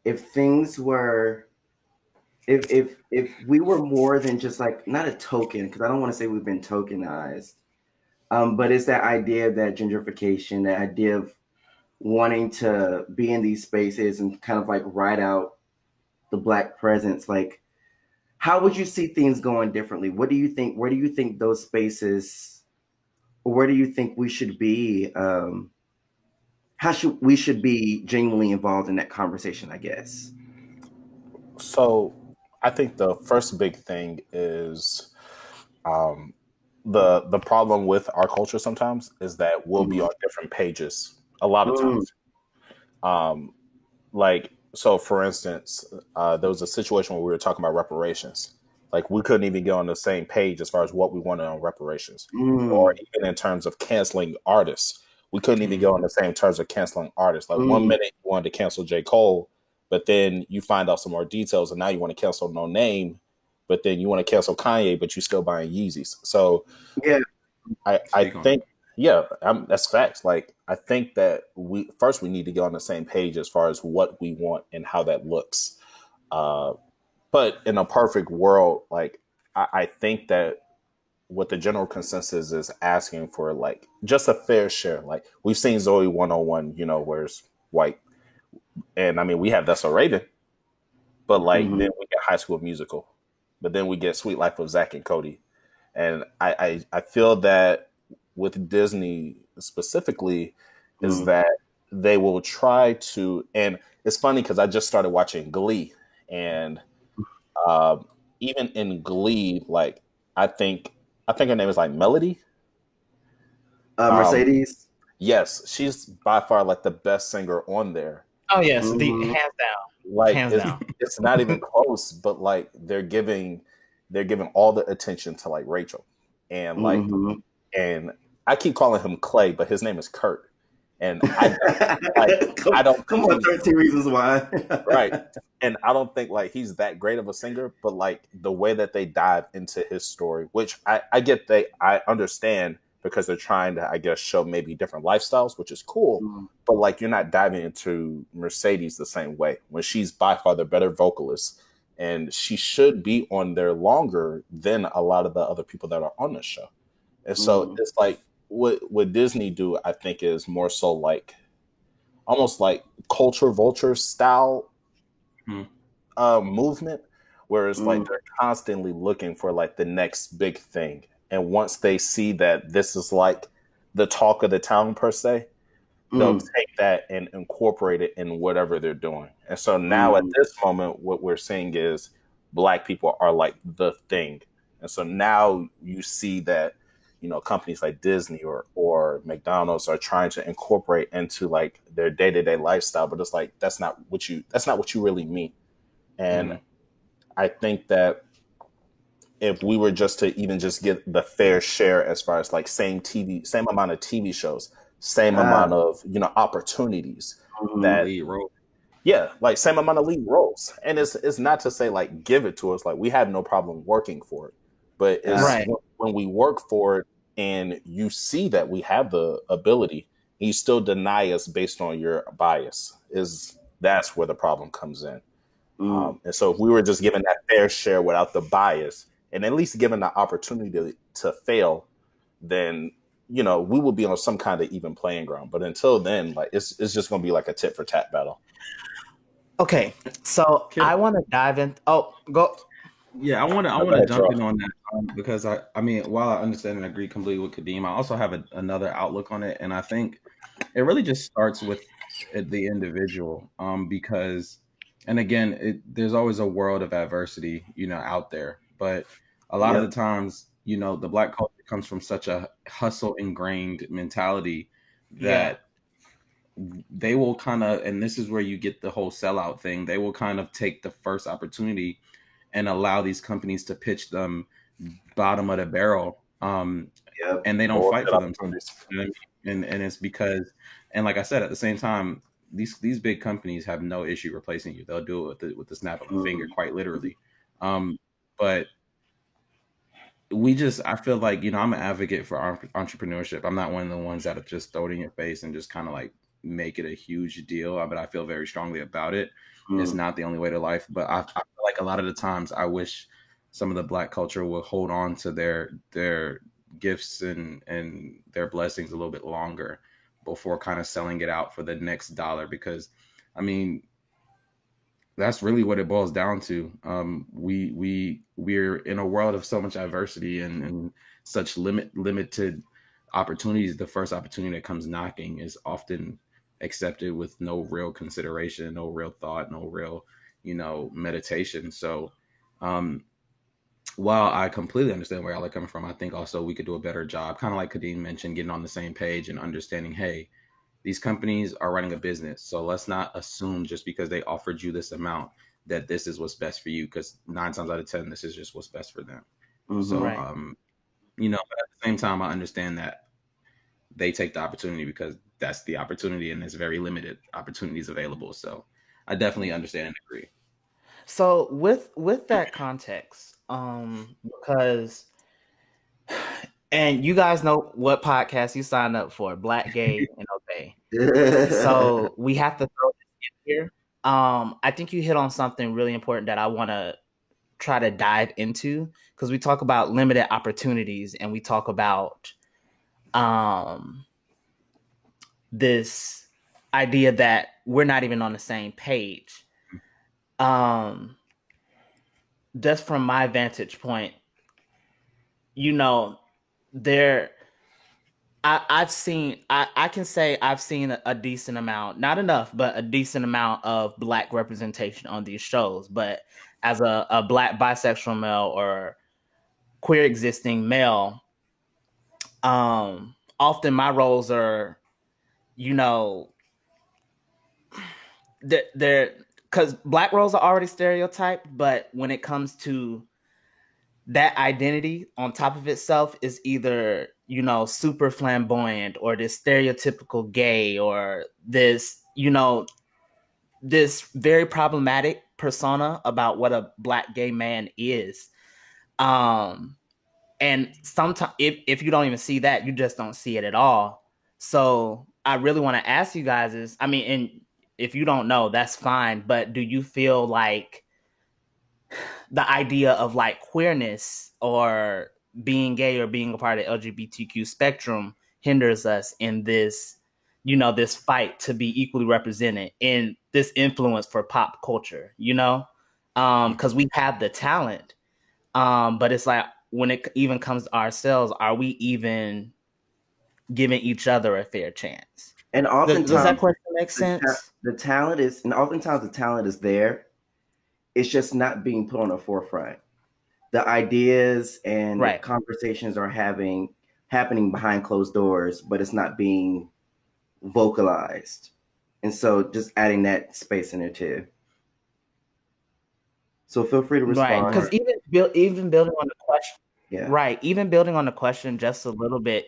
if things were, if we were more than just like, not a token, because I don't want to say we've been tokenized, but it's that idea of that gentrification, that idea of wanting to be in these spaces and kind of like ride out the Black presence. Like, how would you see things going differently? What do you think? Where do you think those spaces, or where do you think we should be? We should be genuinely involved in that conversation, I guess. So I think the first big thing is the problem with our culture sometimes is that we'll be on different pages a lot of times. Like, so for instance, there was a situation where we were talking about reparations. Like, we couldn't even get on the same page as far as what we wanted on reparations, or even in terms of canceling artists. We couldn't even go on the same terms of canceling artists. Like, 1 minute you wanted to cancel J. Cole, but then you find out some more details, and now you want to cancel No Name, but then you want to cancel Kanye, but you're still buying Yeezys. So yeah, I think, that's facts. Like, I think that we need to get on the same page as far as what we want and how that looks. But in a perfect world, like, I think that what the general consensus is asking for, like, just a fair share. Like, we've seen Zoe 101, where it's white. And I mean, we have That's So Raven. But like, then we get High School Musical. But then we get Sweet Life of Zach and Cody. And I feel that with Disney specifically is that they will try to, and it's funny because I just started watching Glee, and even in Glee, like, I think her name is like Melody. Mercedes. Yes, she's by far like the best singer on there. Oh yes, hands down. Like, hands down. It's not even close, but like they're giving all the attention to like Rachel, and like, and I keep calling him Clay, but his name is Kurt. And I don't come on, 13 Reasons Why. Right. And I don't think like he's that great of a singer, but like the way that they dive into his story, which I understand, because they're trying to, I guess, show maybe different lifestyles, which is cool. But like, you're not diving into Mercedes the same way, when she's by far the better vocalist, and she should be on there longer than a lot of the other people that are on the show. And so it's like, what Disney do, I think, is more so like almost like culture vulture style movement, where it's like they're constantly looking for like the next big thing. And once they see that this is like the talk of the town per se, they'll take that and incorporate it in whatever they're doing. And so now at this moment, what we're seeing is Black people are like the thing. And so now you see that, you know, companies like Disney or McDonald's are trying to incorporate into like their day-to-day lifestyle, but it's like that's not what you really mean. And I think that if we were just to even just get the fair share as far as like same amount of TV shows, same amount of, you know, opportunities that Lead role. yeah, like same amount of lead roles. And it's not to say like give it to us, like we have no problem working for it. But it's Right. when we work for it and you see that we have the ability and you still deny us based on your bias, that's where the problem comes in. And so if we were just given that fair share without the bias and at least given the opportunity to fail, then, you know, we will be on some kind of even playing ground. But until then, like it's just going to be like a tit for tat battle. Okay, so I want to dive in. Oh, go. Yeah, I want to jump in on that because I mean, while I understand and agree completely with Kadeem, I also have another outlook on it, and I think it really just starts with the individual. Because, and again, there's always a world of adversity, you know, out there, but a lot of the times, you know, the Black culture comes from such a hustle ingrained mentality that they will kind of, and this is where you get the whole sellout thing. They will kind of take the first opportunity and allow these companies to pitch them bottom of the barrel. And they don't fight for them. You know what I mean? And it's because, and like I said, at the same time, these big companies have no issue replacing you. They'll do it with the snap of a finger, quite literally. But I feel like, you know, I'm an advocate for entrepreneurship. I'm not one of the ones that just throw it in your face and just kind of like make it a huge deal. But I feel very strongly about it. It's not the only way to life. But I feel like a lot of the times I wish some of the Black culture will hold on to their gifts and their blessings a little bit longer before kind of selling it out for the next dollar. Because, I mean, that's really what it boils down to. We're in a world of so much adversity and such limited opportunities. The first opportunity that comes knocking is often accepted with no real consideration, no real thought, no real, you know, meditation. So while I completely understand where y'all are coming from, I think also we could do a better job, kind of like Kadeem mentioned, getting on the same page and understanding, hey, these companies are running a business. So let's not assume just because they offered you this amount that this is what's best for you, because 9 times out of 10, this is just what's best for them. So, you know, but at the same time, I understand that they take the opportunity because that's the opportunity and there's very limited opportunities available. So I definitely understand and agree. So with that context, because, and you guys know what podcast you signed up for, Black, Gay, and Obey. So we have to throw this in here. I think you hit on something really important that I want to try to dive into, because we talk about limited opportunities and we talk about this idea that we're not even on the same page. Just from my vantage point, you know, I can say I've seen a decent amount, not enough, but a decent amount of Black representation on these shows. But as a Black bisexual male or queer existing male, often my roles are, you know, they're because Black roles are already stereotyped, but when it comes to that identity on top of itself is either, you know, super flamboyant or this stereotypical gay or this, you know, this very problematic persona about what a Black gay man is. And sometimes if you don't even see that, you just don't see it at all. So I really want to ask you guys is, I mean, and if you don't know, that's fine. But do you feel like the idea of like queerness or being gay or being a part of the LGBTQ spectrum hinders us in this, you know, this fight to be equally represented in this influence for pop culture, you know? because we have the talent. But it's like when it even comes to ourselves, are we even giving each other a fair chance? And Does that oftentimes question make sense? the talent is, and oftentimes the talent is there. It's just not being put on the forefront. The ideas and Right. conversations are happening behind closed doors, but it's not being vocalized. And so just adding that space in there too. So feel free to Right. respond. Because even building on the question, Yeah. right, even building on the question just a little bit,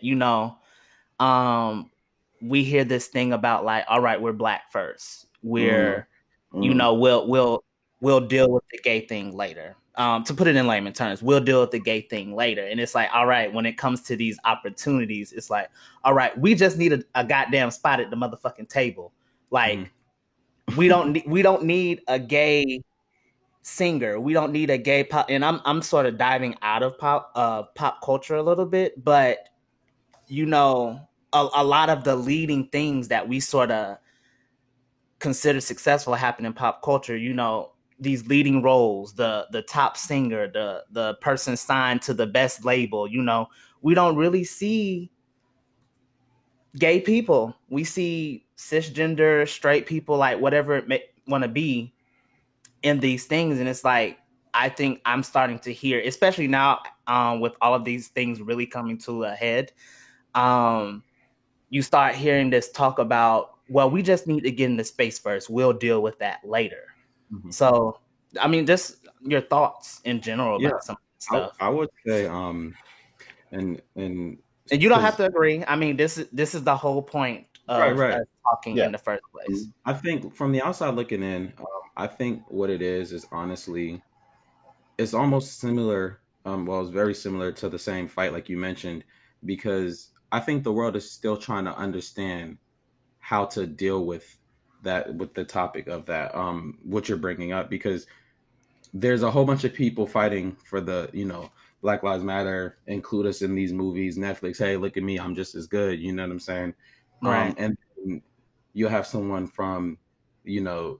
we hear this thing about like, all right, we're Black first. We're, we'll deal with the gay thing later. To put it in layman terms, we'll deal with the gay thing later. And it's like, all right, when it comes to these opportunities, it's like, all right, we just need a goddamn spot at the motherfucking table. Like, we don't need a gay singer. We don't need a gay pop. And I'm sort of diving out of pop culture a little bit, but a lot of the leading things that we sort of consider successful happen in pop culture. These leading roles, the top singer, the person signed to the best label. We don't really see gay people. We see cisgender, straight people, like whatever it may want to be, in these things. And it's like, I think I'm starting to hear, especially now with all of these things really coming to a head, you start hearing this talk about, well, we just need to get in the space first. We'll deal with that later. So, I mean, just your thoughts in general about some stuff. I would say, and you don't have to agree. I mean, this is the whole point of us talking in the first place. I think from the outside looking in, I think what it is honestly, it's almost similar. It's very similar to the same fight like you mentioned, because I think the world is still trying to understand how to deal with that, with the topic of that, what you're bringing up, because there's a whole bunch of people fighting for the, Black Lives Matter, include us in these movies, Netflix, hey, look at me, I'm just as good. You know what I'm saying? Right. And you'll have someone from, the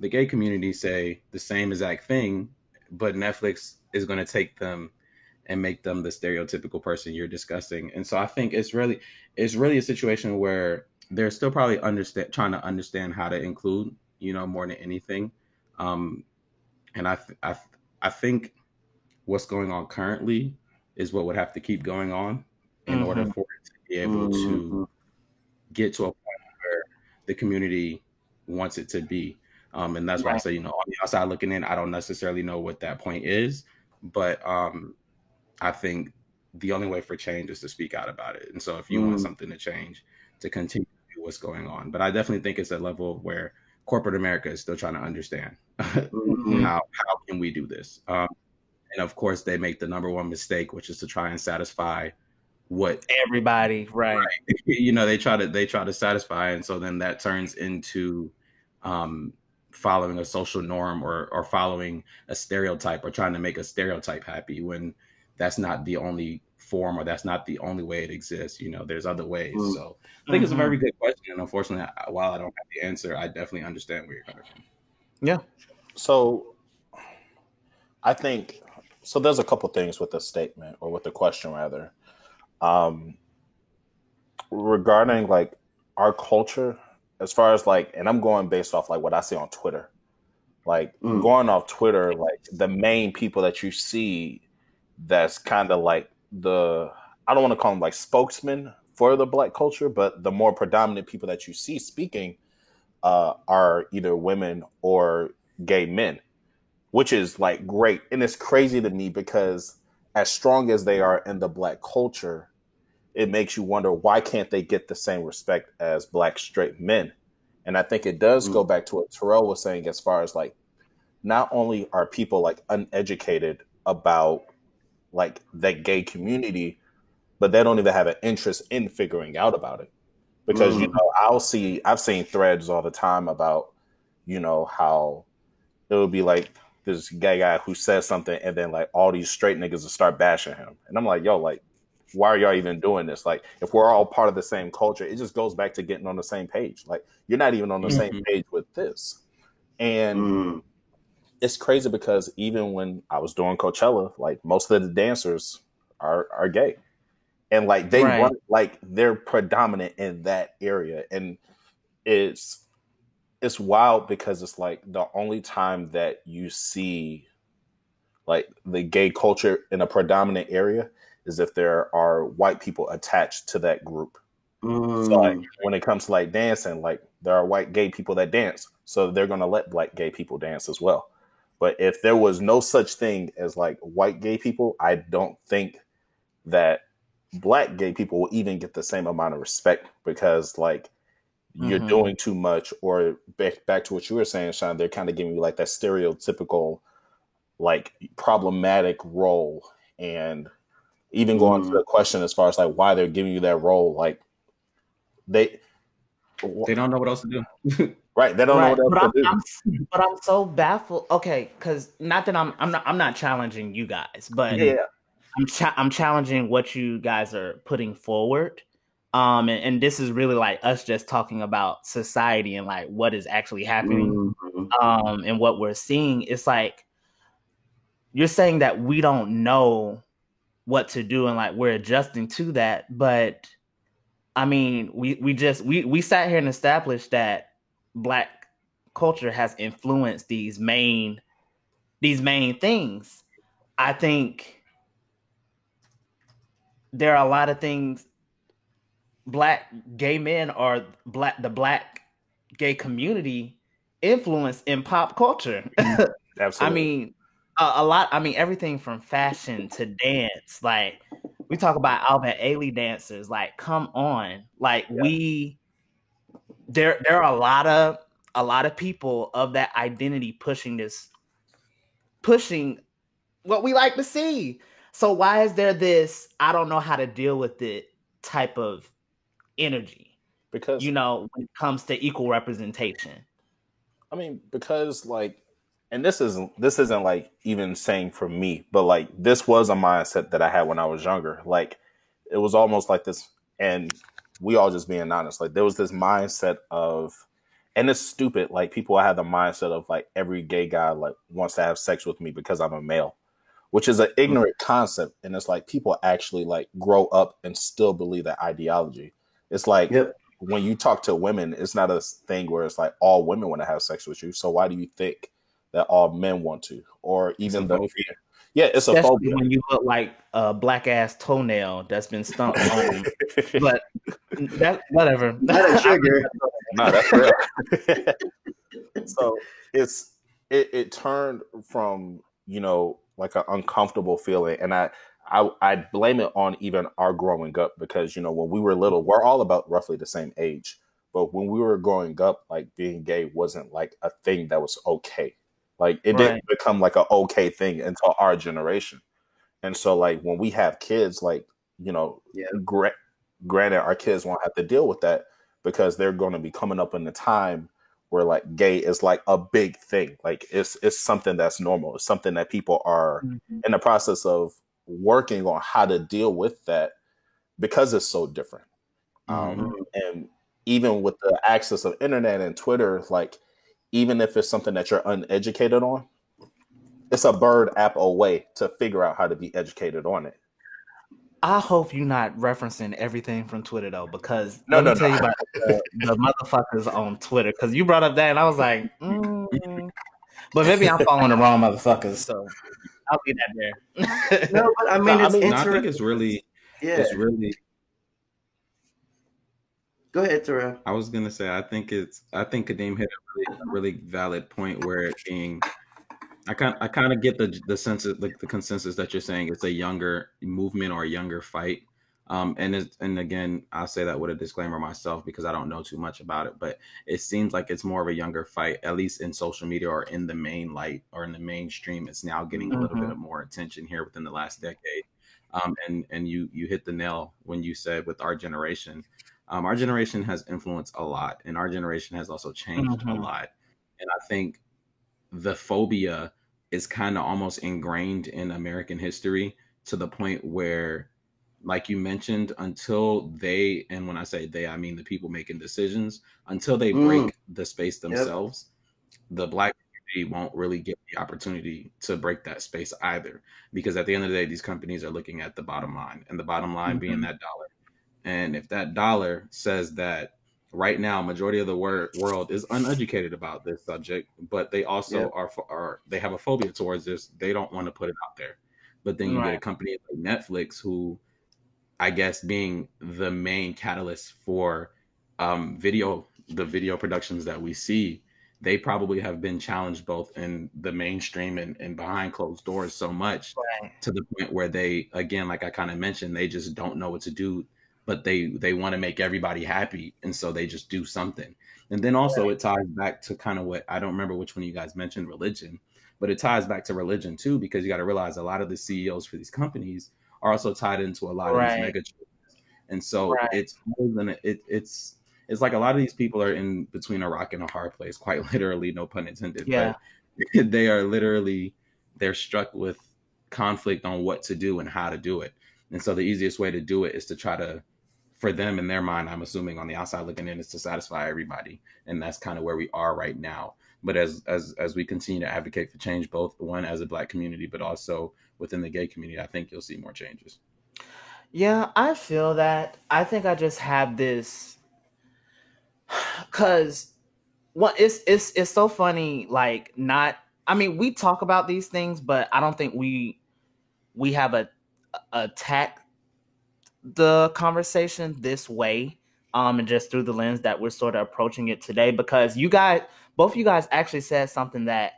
gay community say the same exact thing, but Netflix is going to take them and make them the stereotypical person you're discussing. And so I think it's really a situation where they're still probably trying to understand how to include, more than anything. And I think what's going on currently is what would have to keep going on in order for it to be able to get to a point where the community wants it to be. And that's why I say, on the outside looking in, I don't necessarily know what that point is, but I think the only way for change is to speak out about it. And so if you want something to change, to continue to do what's going on. But I definitely think it's a level where corporate America is still trying to understand how can we do this. And of course, they make the number one mistake, which is to try and satisfy what everybody, right? They try to satisfy, and so then that turns into following a social norm or following a stereotype, or trying to make a stereotype happy, when that's not the only form, or that's not the only way it exists. There's other ways. So I think it's a very good question, and unfortunately, while I don't have the answer, I definitely understand where you're coming from. Yeah. So I think, there's a couple things with the statement, or with the question rather, regarding like our culture, as far as like, and I'm going based off like what I see on Twitter, like going off Twitter, like the main people that you see that's kind of like I don't want to call them like spokesmen for the Black culture, but the more predominant people that you see speaking are either women or gay men, which is like great. And it's crazy to me, because as strong as they are in the Black culture, it makes you wonder, why can't they get the same respect as Black straight men? And I think it does go back to what Terrell was saying, as far as like, not only are people like uneducated about like the gay community, but they don't even have an interest in figuring out about it. Because, I've seen threads all the time about, how it would be like this gay guy who says something, and then like all these straight niggas will start bashing him. And I'm like, yo, like, why are y'all even doing this? Like, if we're all part of the same culture, it just goes back to getting on the same page. Like, you're not even on the same page with this. And it's crazy because even when I was doing Coachella, like most of the dancers are gay, and like they Right. run like they're predominant in that area, and it's wild because it's like the only time that you see like the gay culture in a predominant area is if there are white people attached to that group. So like when it comes to like dancing, like there are white gay people that dance, so they're gonna let black gay people dance as well. But if there was no such thing as like white gay people, I don't think that black gay people will even get the same amount of respect because like you're doing too much. Or back to what you were saying, Sean, they're kind of giving you like that stereotypical like problematic role. And even going to the question as far as like why they're giving you that role, like they don't know what else to do. Right, they don't know what else to do. But I'm so baffled. Okay, because not that I'm not challenging you guys, but Yeah. I'm challenging what you guys are putting forward. And this is really like us just talking about society and like what is actually happening. And what we're seeing. It's like you're saying that we don't know what to do and like we're adjusting to that. But I mean, we sat here and established that Black culture has influenced these main things. I think there are a lot of things Black gay men or the Black gay community influence in pop culture. Absolutely. I mean, a lot. I mean, everything from fashion to dance. Like we talk about Alvin Ailey dancers. Like, come on. Like there are a lot of people of that identity pushing what we like to see. So why is there this I don't know how to deal with it type of energy? Because when it comes to equal representation. I mean, because like, and this isn't like even saying for me, but like this was a mindset that I had when I was younger. Like it was almost like this, and we all just being honest, like there was this mindset of, and it's stupid, like people have the mindset of like every gay guy like wants to have sex with me because I'm a male, which is an ignorant concept. And it's like people actually like grow up and still believe that ideology. It's like when you talk to women, it's not a thing where it's like all women want to have sex with you. So why do you think that all men want to? Or even the fear. Yeah, it's a phobia. When you look like a black ass toenail that's been stumped on. But that whatever. Not a sugar. No, that's real. So it turned from, like an uncomfortable feeling. And I blame it on even our growing up because, when we were little, we're all about roughly the same age. But when we were growing up, like being gay wasn't like a thing that was okay. Like it didn't become like an okay thing until our generation. And so like when we have kids, like, granted our kids won't have to deal with that because they're going to be coming up in the time where like gay is like a big thing. Like it's something that's normal. It's something that people are in the process of working on how to deal with that because it's so different. And even with the access of internet and Twitter, like even if it's something that you're uneducated on, it's a bird app away to figure out how to be educated on it. I hope you're not referencing everything from Twitter though, because let me tell you about the motherfuckers on Twitter. Because you brought up that, and I was like, but maybe I'm following the wrong motherfuckers. So I'll be that there. No, but I mean, I think it's really, it's really. Go ahead, Terrell. I was gonna say, I think Kadeem hit a really valid point where it being. I kind of get the sense of like the consensus that you're saying it's a younger movement or a younger fight. And again, I'll say that with a disclaimer myself because I don't know too much about it, but it seems like it's more of a younger fight, at least in social media or in the main light or in the mainstream. It's now getting a little bit of more attention here within the last decade. And you hit the nail when you said with our generation has influenced a lot, and our generation has also changed a lot. And I think the phobia is kind of almost ingrained in American history to the point where, like you mentioned, until they, and when I say they, I mean the people making decisions, until they break the space themselves, the Black they won't really get the opportunity to break that space either. Because at the end of the day, these companies are looking at the bottom line, and the bottom line being that dollar. And if that dollar says that right now, majority of the world is uneducated about this subject, but they also are they have a phobia towards this. They don't want to put it out there. But then you get a company like Netflix, who I guess being the main catalyst for the video productions that we see, they probably have been challenged both in the mainstream and behind closed doors so much to the point where they, again, like I kind of mentioned, they just don't know what to do, but they want to make everybody happy. And so they just do something. And then also it ties back to kind of what, I don't remember which one you guys mentioned, religion, but it ties back to religion too, because you got to realize a lot of the CEOs for these companies are also tied into a lot of these mega churches. And so it's more than it's like a lot of these people are in between a rock and a hard place, quite literally, no pun intended. Yeah. But they are literally, they're struck with conflict on what to do and how to do it. And so the easiest way to do it is to try to, for them in their mind, I'm assuming on the outside looking in, is to satisfy everybody. And that's kind of where we are right now. But as we continue to advocate for change, both one as a Black community, but also within the gay community, I think you'll see more changes. Yeah, I feel that. I think I just have this, because it's so funny. Like, not, I mean, we talk about these things, but I don't think we have attacked the conversation this way, and just through the lens that we're sort of approaching it today. Because both of you guys actually said something that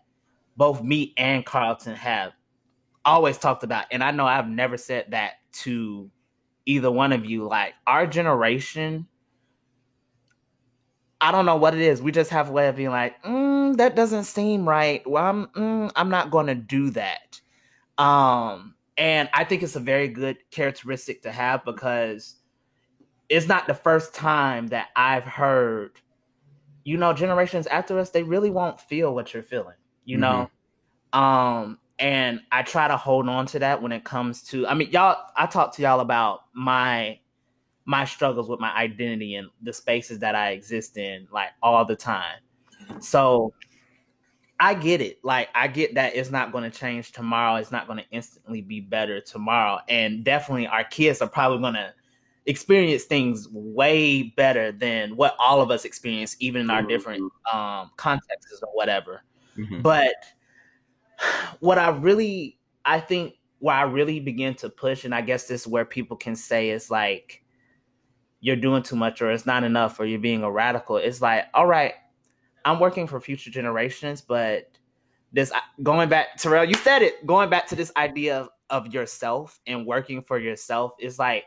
both me and Carlton have always talked about. And I know I've never said that to either one of you. Like, our generation, I don't know what it is. We just have a way of being like, that doesn't seem right. Well, I'm not going to do that. And I think it's a very good characteristic to have, because it's not the first time that I've heard, generations after us, they really won't feel what you're feeling, know? And I try to hold on to that when it comes to, I mean, I talk to y'all about my struggles with my identity and the spaces that I exist in, like, all the time. So I get it. Like, I get that it's not going to change tomorrow. It's not going to instantly be better tomorrow. And definitely our kids are probably going to experience things way better than what all of us experience, even in our different contexts or whatever. But what I really begin to push, and I guess this is where people can say it's like, you're doing too much, or it's not enough, or you're being a radical. It's like, all right, I'm working for future generations, but this, going back, Terrell, you said it, going back to this idea of yourself and working for yourself is like,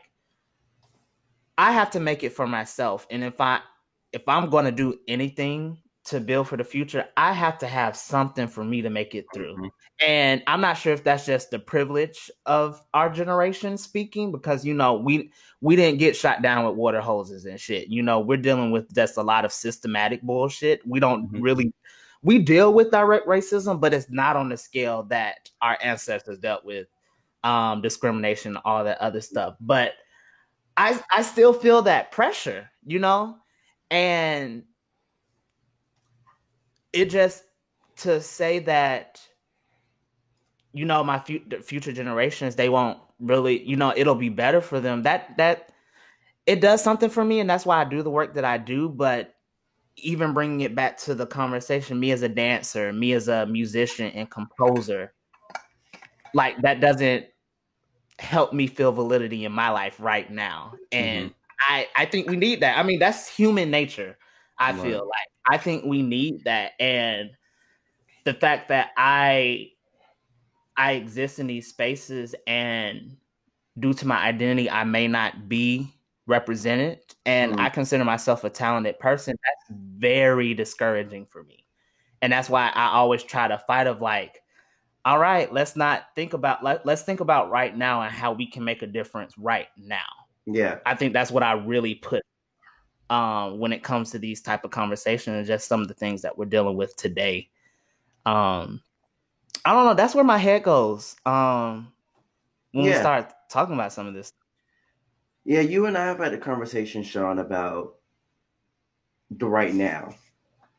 I have to make it for myself. And if I'm going to do anything to build for the future, I have to have something for me to make it through. And I'm not sure if that's just the privilege of our generation speaking, because, we didn't get shot down with water hoses and shit. We're dealing with just a lot of systematic bullshit. We don't really, we deal with direct racism, but it's not on the scale that our ancestors dealt with, discrimination, all that other stuff. But I still feel that pressure, and it just, to say that, my future generations, they won't really, it'll be better for them. That it does something for me, and that's why I do the work that I do. But even bringing it back to the conversation, me as a dancer, me as a musician and composer, like, that doesn't help me feel validity in my life right now. And I think we need that. I mean, that's human nature. I feel like, I think we need that. And the fact that I exist in these spaces, and due to my identity, I may not be represented, and I consider myself a talented person, that's very discouraging for me. And that's why I always try to fight of like, all right, let's think about right now and how we can make a difference right now. Yeah. I think that's what I really put when it comes to these type of conversations, and just some of the things that we're dealing with today. I don't know. That's where my head goes when we start talking about some of this. Yeah, you and I have had a conversation, Sean, about the right now.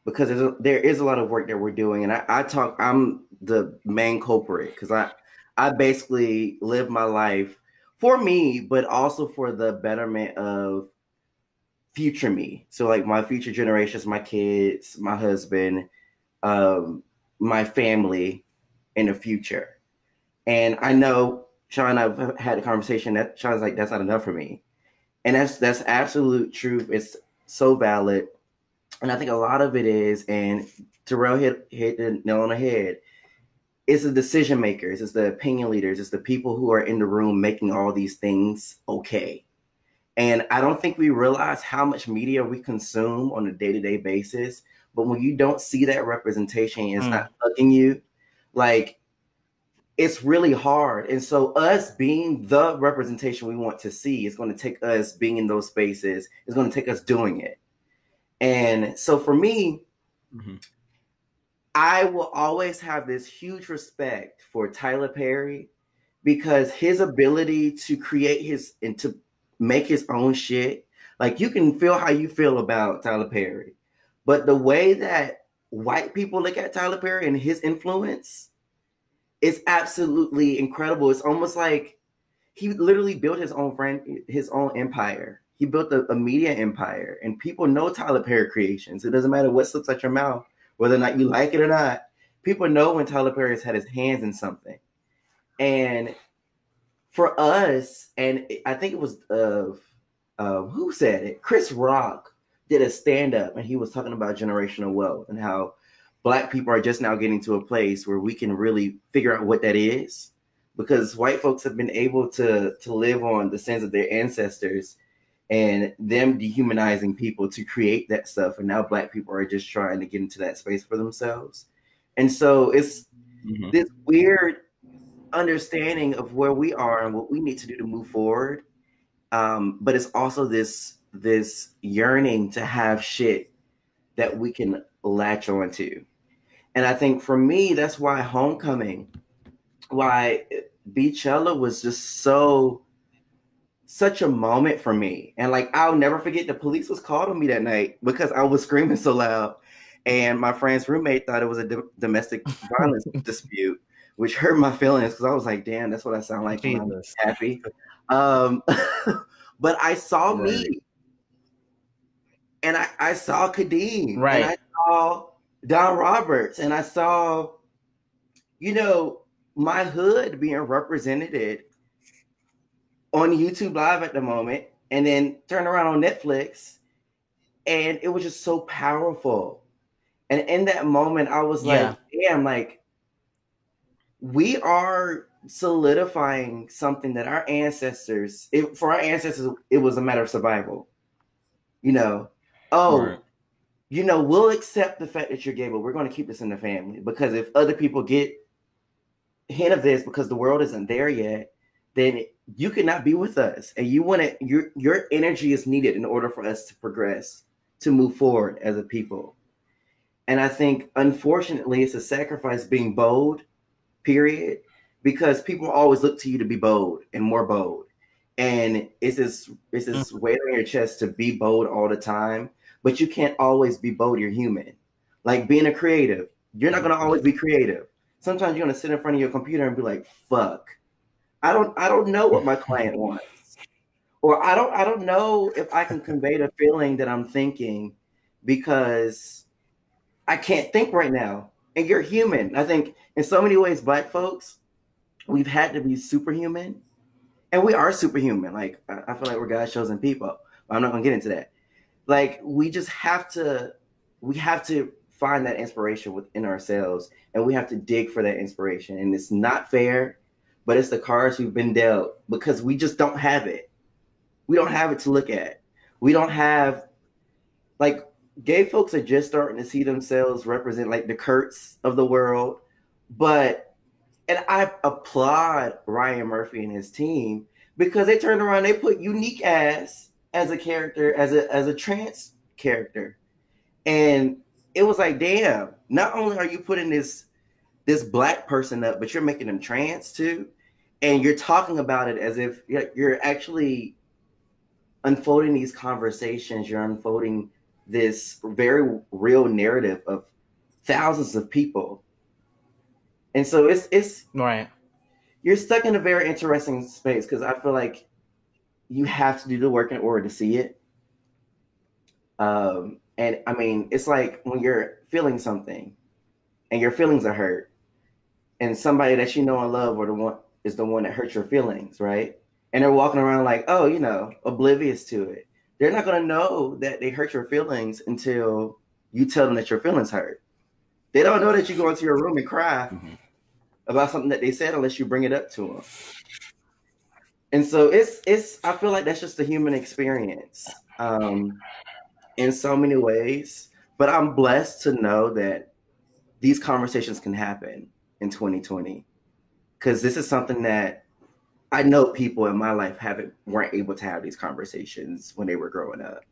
because there is a lot of work that we're doing, and I'm the main culprit because I basically live my life for me, but also for the betterment of future me. So like my future generations, my kids, my husband, my family in the future. And I know Sean, I've had a conversation that Sean's like, that's not enough for me. And that's absolute truth. It's so valid. And I think a lot of it is, and Terrell hit the nail on the head, it's the decision makers, it's the opinion leaders, it's the people who are in the room making all these things okay. And I don't think we realize how much media we consume on a day-to-day basis. But when you don't see that representation, it's not hugging you, like, it's really hard. And so us being the representation we want to see is going to take us being in those spaces. It's going to take us doing it. And so for me, I will always have this huge respect for Tyler Perry because his ability to create and to make his own shit, like you can feel how you feel about Tyler Perry, but the way that white people look at Tyler Perry and his influence is absolutely incredible. It's almost like he literally built his own empire. He built a media empire, and people know Tyler Perry creations. It doesn't matter what slips out your mouth, whether or not you like it or not. People know when Tyler Perry has had his hands in something. And for us, and I think it was who said it? Chris Rock did a stand-up, and he was talking about generational wealth and how Black people are just now getting to a place where we can really figure out what that is, because white folks have been able to live on the sins of their ancestors and them dehumanizing people to create that stuff. And now Black people are just trying to get into that space for themselves. And so it's this weird understanding of where we are and what we need to do to move forward. But it's also this yearning to have shit that we can latch onto. And I think for me, that's why Homecoming, why Beachella was just such a moment for me. And like, I'll never forget, the police was called on me that night because I was screaming so loud. And my friend's roommate thought it was a domestic violence dispute, which hurt my feelings because I was like, damn, that's what I sound like when I'm happy. But I saw me, and I saw Kadeem, right? And I saw Don Roberts, and I saw, my hood being represented on YouTube Live at the moment, and then turn around on Netflix, and it was just so powerful. And in that moment, I was like, damn, like, we are solidifying something that our ancestors, for our ancestors, it was a matter of survival. Right. We'll accept the fact that you're gay, but we're going to keep this in the family, because if other people get hint of this because the world isn't there yet, then you cannot be with us. And your energy is needed in order for us to progress, to move forward as a people. And I think, unfortunately, it's a sacrifice being bold, period, because people always look to you to be bold and more bold. And it's this weight on your chest to be bold all the time, but you can't always be bold. You're human. Like being a creative, you're not going to always be creative. Sometimes you're going to sit in front of your computer and be like, fuck, I don't know what my client wants. Or I don't know if I can convey the feeling that I'm thinking because I can't think right now. And you're human. I think in so many ways, Black folks, we've had to be superhuman. And we are superhuman. Like, I feel like we're God's chosen people. But I'm not going to get into that. Like, we just have to find that inspiration within ourselves. And we have to dig for that inspiration. And it's not fair, but it's the cards we've been dealt because we just don't have it. We don't have it to look at. We don't have, like, gay folks are just starting to see themselves represent like the Kurt's of the world. And I applaud Ryan Murphy and his team because they turned around, they put Unique as a character, as a trans character. And it was like, damn, not only are you putting this Black person up, but you're making them trans too. And you're talking about it as if you're actually unfolding these conversations. You're unfolding this very real narrative of thousands of people. And so it's Right. you're stuck in a very interesting space because I feel like you have to do the work in order to see it. And I mean, it's like when you're feeling something and your feelings are hurt, and somebody that you know and love is the one that hurts your feelings, right? And they're walking around like, oh, oblivious to it. They're not gonna know that they hurt your feelings until you tell them that your feelings hurt. They don't know that you go into your room and cry about something that they said unless you bring it up to them. And so it's I feel like that's just the human experience in so many ways. But I'm blessed to know that these conversations can happen in 2020 because this is something that I know people in my life weren't able to have these conversations when they were growing up.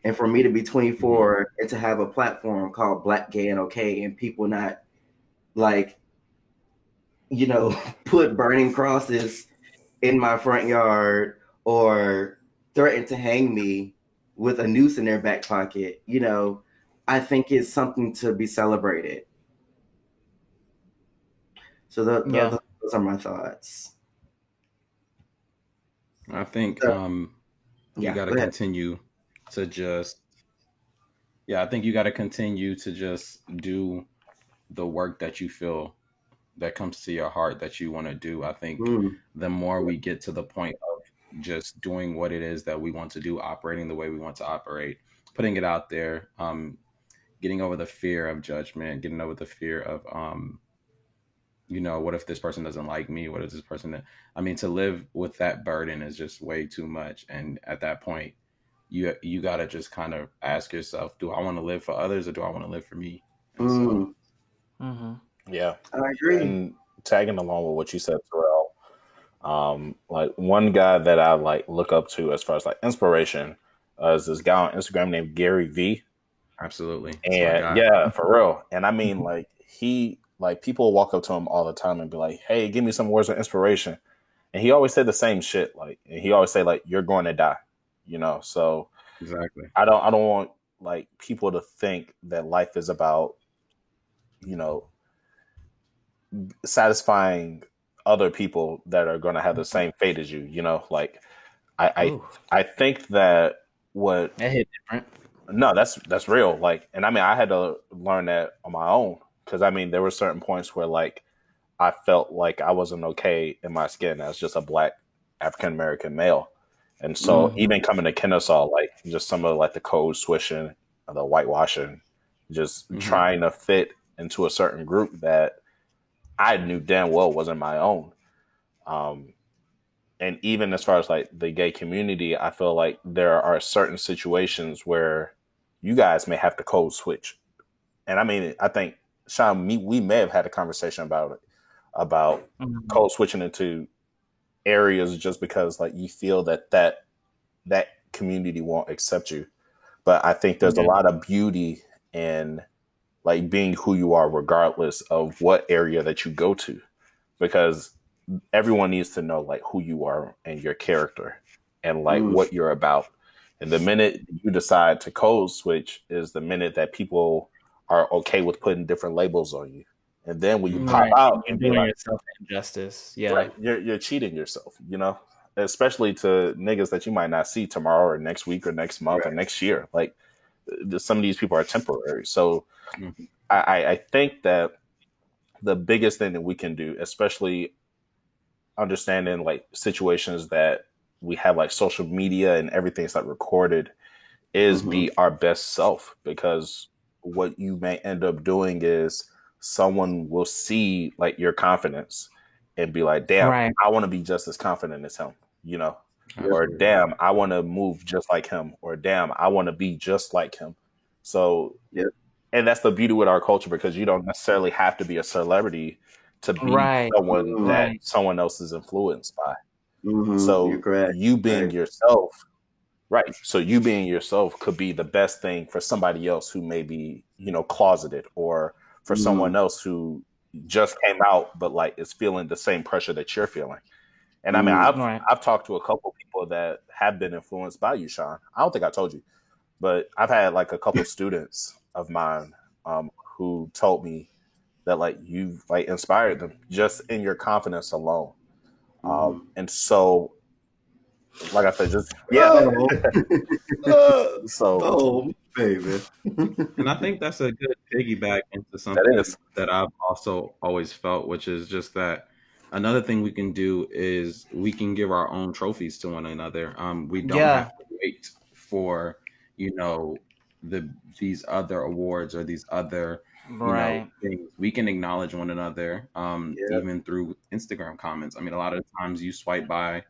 And for me to be 24 and to have a platform called Black, Gay, and Okay, and people not like, put burning crosses in my front yard or threaten to hang me with a noose in their back pocket, I think is something to be celebrated. So those are my thoughts. I think you got to continue to just do the work that you feel that comes to your heart that you want to do. I think the more we get to the point of just doing what it is that we want to do, operating the way we want to operate, putting it out there, getting over the fear of judgment, getting over the fear of, what if this person doesn't like me? What if this person to live with that burden is just way too much. And at that point, you got to just kind of ask yourself, do I want to live for others or do I want to live for me? And Yeah, I agree. And tagging along with what you said, Terrell, like one guy that I look up to as far as inspiration is this guy on Instagram named Gary V. Absolutely. And yeah, for real. And I mean, he people walk up to him all the time and be like, "Hey, give me some words of inspiration." And he always said the same shit. And he always say "You're going to die," So exactly. I don't want people to think that life is about satisfying other people that are going to have the same fate as you. I think that what that hit different. No, that's real. And I had to learn that on my own because there were certain points where I felt like I wasn't okay in my skin as just a Black African American male, and so even coming to Kennesaw, just some of the code switching, the whitewashing, just trying to fit into a certain group that I knew damn well wasn't my own. And even as far as the gay community, I feel like there are certain situations where you guys may have to code switch. And I think, Sean, we may have had a conversation about code switching into areas just because you feel that community won't accept you. But I think there's a lot of beauty in being who you are, regardless of what area that you go to, because everyone needs to know who you are and your character and what you're about. And the minute you decide to code switch is the minute that people are okay with putting different labels on you. And then when you pop out and doing yourself injustice, you're cheating yourself, especially to niggas that you might not see tomorrow or next week or next month or next year. Some of these people are temporary. So I think that the biggest thing that we can do, especially understanding situations that we have social media and everything's recorded, is be our best self, because what you may end up doing is someone will see your confidence and be like, damn, I want to be just as confident as him, or damn, I want to move just like him, or damn, I want to be just like him. So, and that's the beauty with our culture, because you don't necessarily have to be a celebrity to be someone that someone else is influenced by. So you being yourself, so you being yourself could be the best thing for somebody else who may be, closeted, or for someone else who just came out but is feeling the same pressure that you're feeling. And I've talked to a couple people that have been influenced by you, Sean. I don't think I told you. but I've had like a couple students of mine who told me that like you've like inspired them just in your confidence alone. And so, like I said, just Oh, baby. And I think that's a good piggyback into something that I've also always felt, which is just that another thing we can do is we can give our own trophies to one another. We don't have to wait for, these other awards or these other things. We can acknowledge one another, even through Instagram comments. I mean, a lot of times you swipe by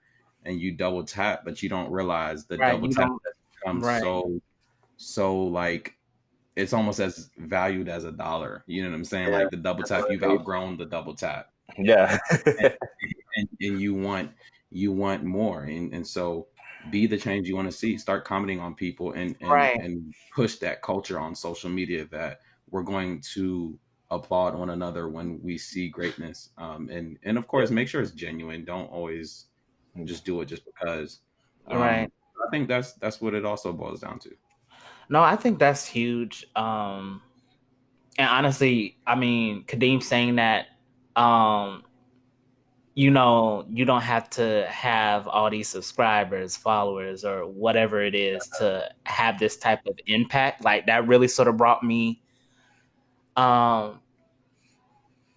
and you double tap, but you don't realize the double tap becomes so like it's almost as valued as $1. You know what I'm saying? Like the double tap, you've outgrown the double tap. Yeah. and you want more. And so be the change you want to see. Start commenting on people and push that culture on social media that we're going to applaud one another when we see greatness. And of course, make sure it's genuine. Don't always just do it just because. I think that's what it also boils down to. No, I think that's huge. And honestly, I mean, Kadeem saying that, you don't have to have all these subscribers, followers, or whatever it is to have this type of impact. Like that really sort of brought me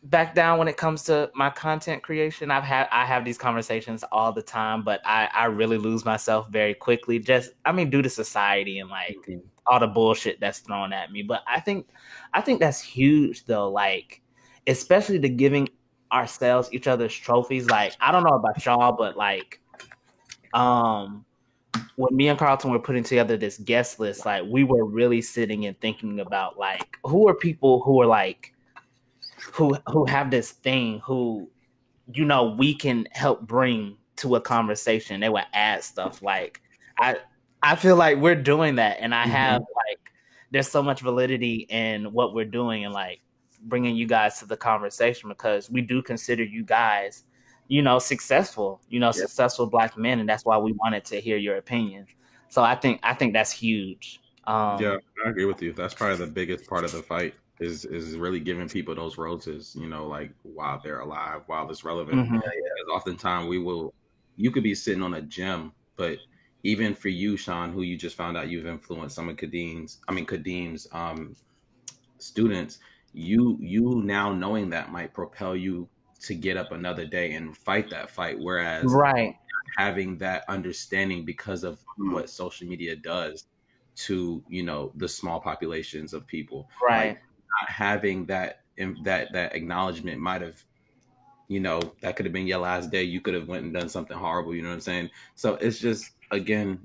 back down when it comes to my content creation. I have these conversations all the time, but I really lose myself very quickly. Due to society and like all the bullshit that's thrown at me. But I think that's huge though. Like, especially the giving ourselves each other's trophies. Like, I don't know about y'all, but like, when me and Carlton were putting together this guest list, like we were really sitting and thinking about like, who are people who are like, who have this thing who, we can help bring to a conversation. They would add stuff. Like I feel like we're doing that, and I have like, there's so much validity in what we're doing and like bringing you guys to the conversation because we do consider you guys, successful, successful Black men, and that's why we wanted to hear your opinion. So I think that's huge. I agree with you. That's probably the biggest part of the fight. Is really giving people those roses, like while they're alive, while it's relevant. Because oftentimes you could be sitting on a gem, but even for you, Sean, who you just found out you've influenced some of Kadeem's students, you now knowing that might propel you to get up another day and fight that fight. Whereas having that understanding because of what social media does to, the small populations of people. Like, not having that acknowledgement might have, that could have been your last day. You could have went and done something horrible. You know what I'm saying? So it's just, again,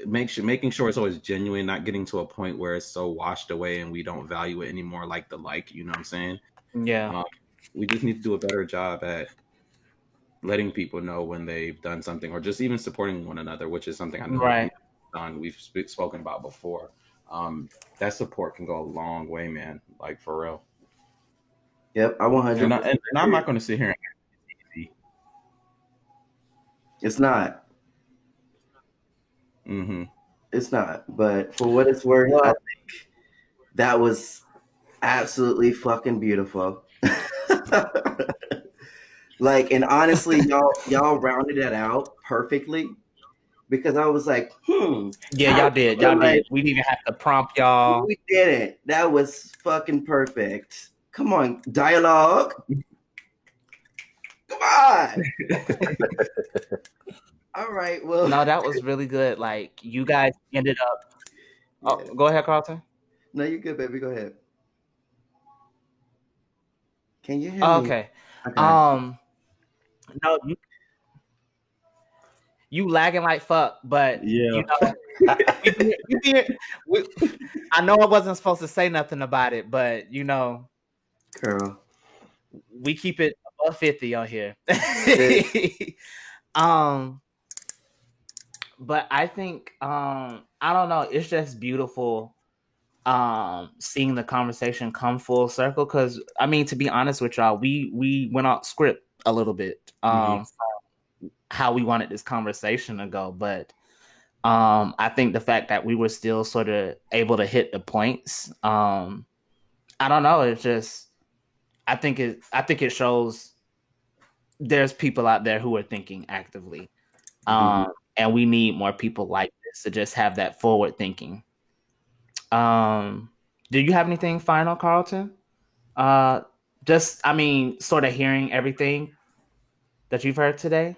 making sure it's always genuine, not getting to a point where it's so washed away and we don't value it anymore. You know what I'm saying? Yeah. We just need to do a better job at letting people know when they've done something, or just even supporting one another, which is something I know we've spoken about before. That support can go a long way, man. Like, for real. Yep, I 100. And I'm not going to sit here and it's easy. It's not. It's not. But for what it's worth, I think that was absolutely fucking beautiful. Like, and honestly, y'all rounded that out perfectly. Because I was like, Yeah, y'all did. Y'all did. We didn't even have to prompt y'all. We didn't. That was fucking perfect. Come on, dialogue. Come on. All right. Well, no, that was really good. Like, you guys ended up. Oh, go ahead, Carlton. No, you're good, baby. Go ahead. Can you hear me? Okay. No, you lagging like fuck, but I know I wasn't supposed to say nothing about it, but girl, we keep it above 50 on here. But I think I don't know, it's just beautiful seeing the conversation come full circle, because I mean, to be honest with y'all, we went off script a little bit. How we wanted this conversation to go, but I think the fact that we were still sort of able to hit the points, I don't know. It's just, I think it shows there's people out there who are thinking actively. And we need more people like this to just have that forward thinking. Do you have anything final, Carlton? Sort of hearing everything that you've heard today.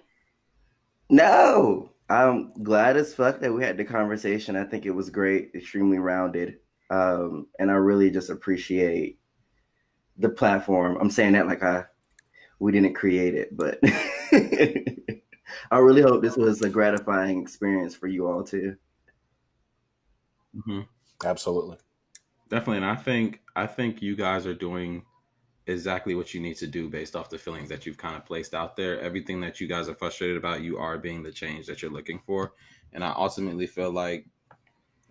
No, I'm glad as fuck that we had the conversation. I think it was great, extremely rounded. And I really just appreciate the platform. I'm saying that like we didn't create it, but I really hope this was a gratifying experience for you all too. Mm-hmm. Absolutely. Definitely. And I think you guys are doing exactly what you need to do based off the feelings that you've kind of placed out there. Everything that you guys are frustrated about, you are being the change that you're looking for. And I ultimately feel like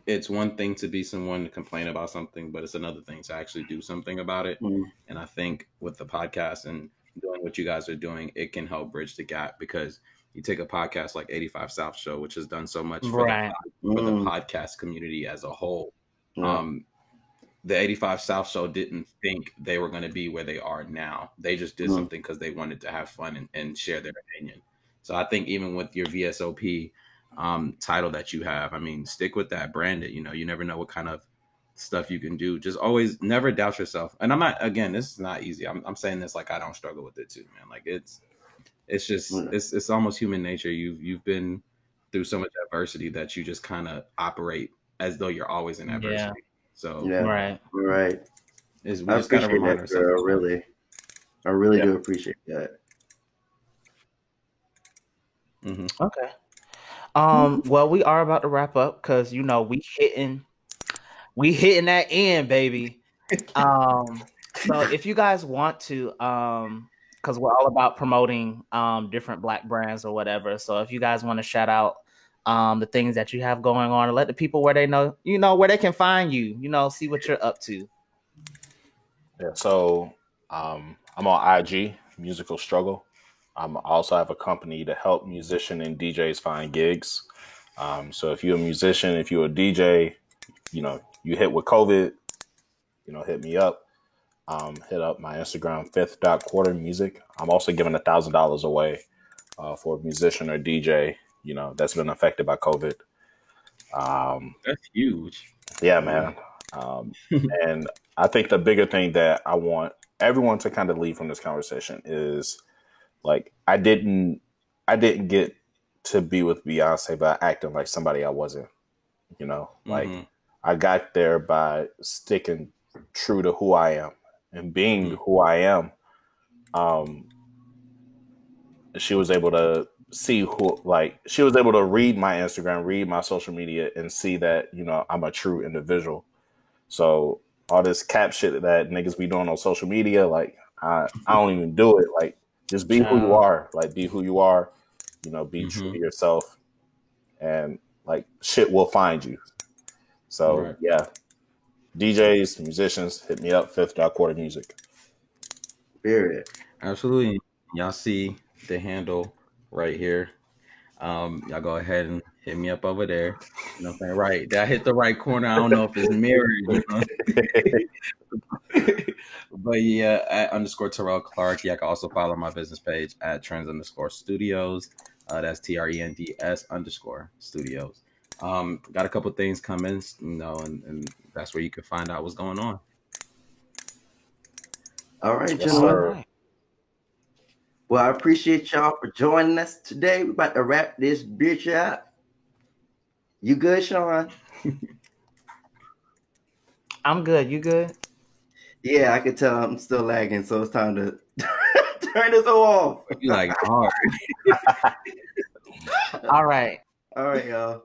it's one thing to be someone to complain about something, but it's another thing to actually do something about it. And I think with the podcast and doing what you guys are doing, it can help bridge the gap, because you take a podcast like 85 South Show, which has done so much for the podcast community as a whole. The 85 South Show didn't think they were going to be where they are now. They just did something because they wanted to have fun and share their opinion. So I think even with your VSOP title that you have, I mean, stick with that, brand it. You know, you never know what kind of stuff you can do. Just always never doubt yourself. And I'm not, again, this is not easy. I'm saying this like I don't struggle with it too, man. Like it's just, it's almost human nature. You've been through so much adversity that you just kind of operate as though you're always in adversity. Yeah. So right. We I just gotta appreciate remind that, ourselves. girl. I really do appreciate that. Mm-hmm. Okay. Well, we are about to wrap up because we hitting that end, baby. So if you guys want to, because we're all about promoting different Black brands or whatever. So if you guys want to shout out the things that you have going on and let the people where they know, where they can find you, see what you're up to. Yeah. So I'm on IG, Musical Struggle. I also have a company to help musicians and DJs find gigs. So if you're a musician, if you're a DJ, you hit with COVID, hit me up. Hit up my Instagram, fifth.quartermusic. I'm also giving $1,000 away for a musician or DJ, that's been affected by COVID. That's huge. Yeah, man. And I think the bigger thing that I want everyone to kind of leave from this conversation is like, I didn't get to be with Beyonce by acting like somebody I wasn't, like I got there by sticking true to who I am and being who I am. She was able to see she was able to read my Instagram, read my social media, and see that, I'm a true individual. So all this cap shit that niggas be doing on social media, like I don't even do it. Like, just be who you are. Like, be who you are. Be true to yourself, and like shit will find you. So yeah, DJs, musicians, hit me up. Fifth.quartermusic. Period. Absolutely. Y'all see the handle right here. Y'all go ahead and hit me up over there. You know what I'm saying? Right. Did I hit the right corner? I don't know if it's mirrored. But yeah, at _ Terrell Clark. Yeah, I can also follow my business page at trends_studios. That's TRENDS_studios. Got a couple things coming, and that's where you can find out what's going on. All right, gentlemen. Well, I appreciate y'all for joining us today. We're about to wrap this bitch up. You good, Sean? I'm good. You good? Yeah, I can tell I'm still lagging, so it's time to turn this off. You like hard. All right. All right, y'all.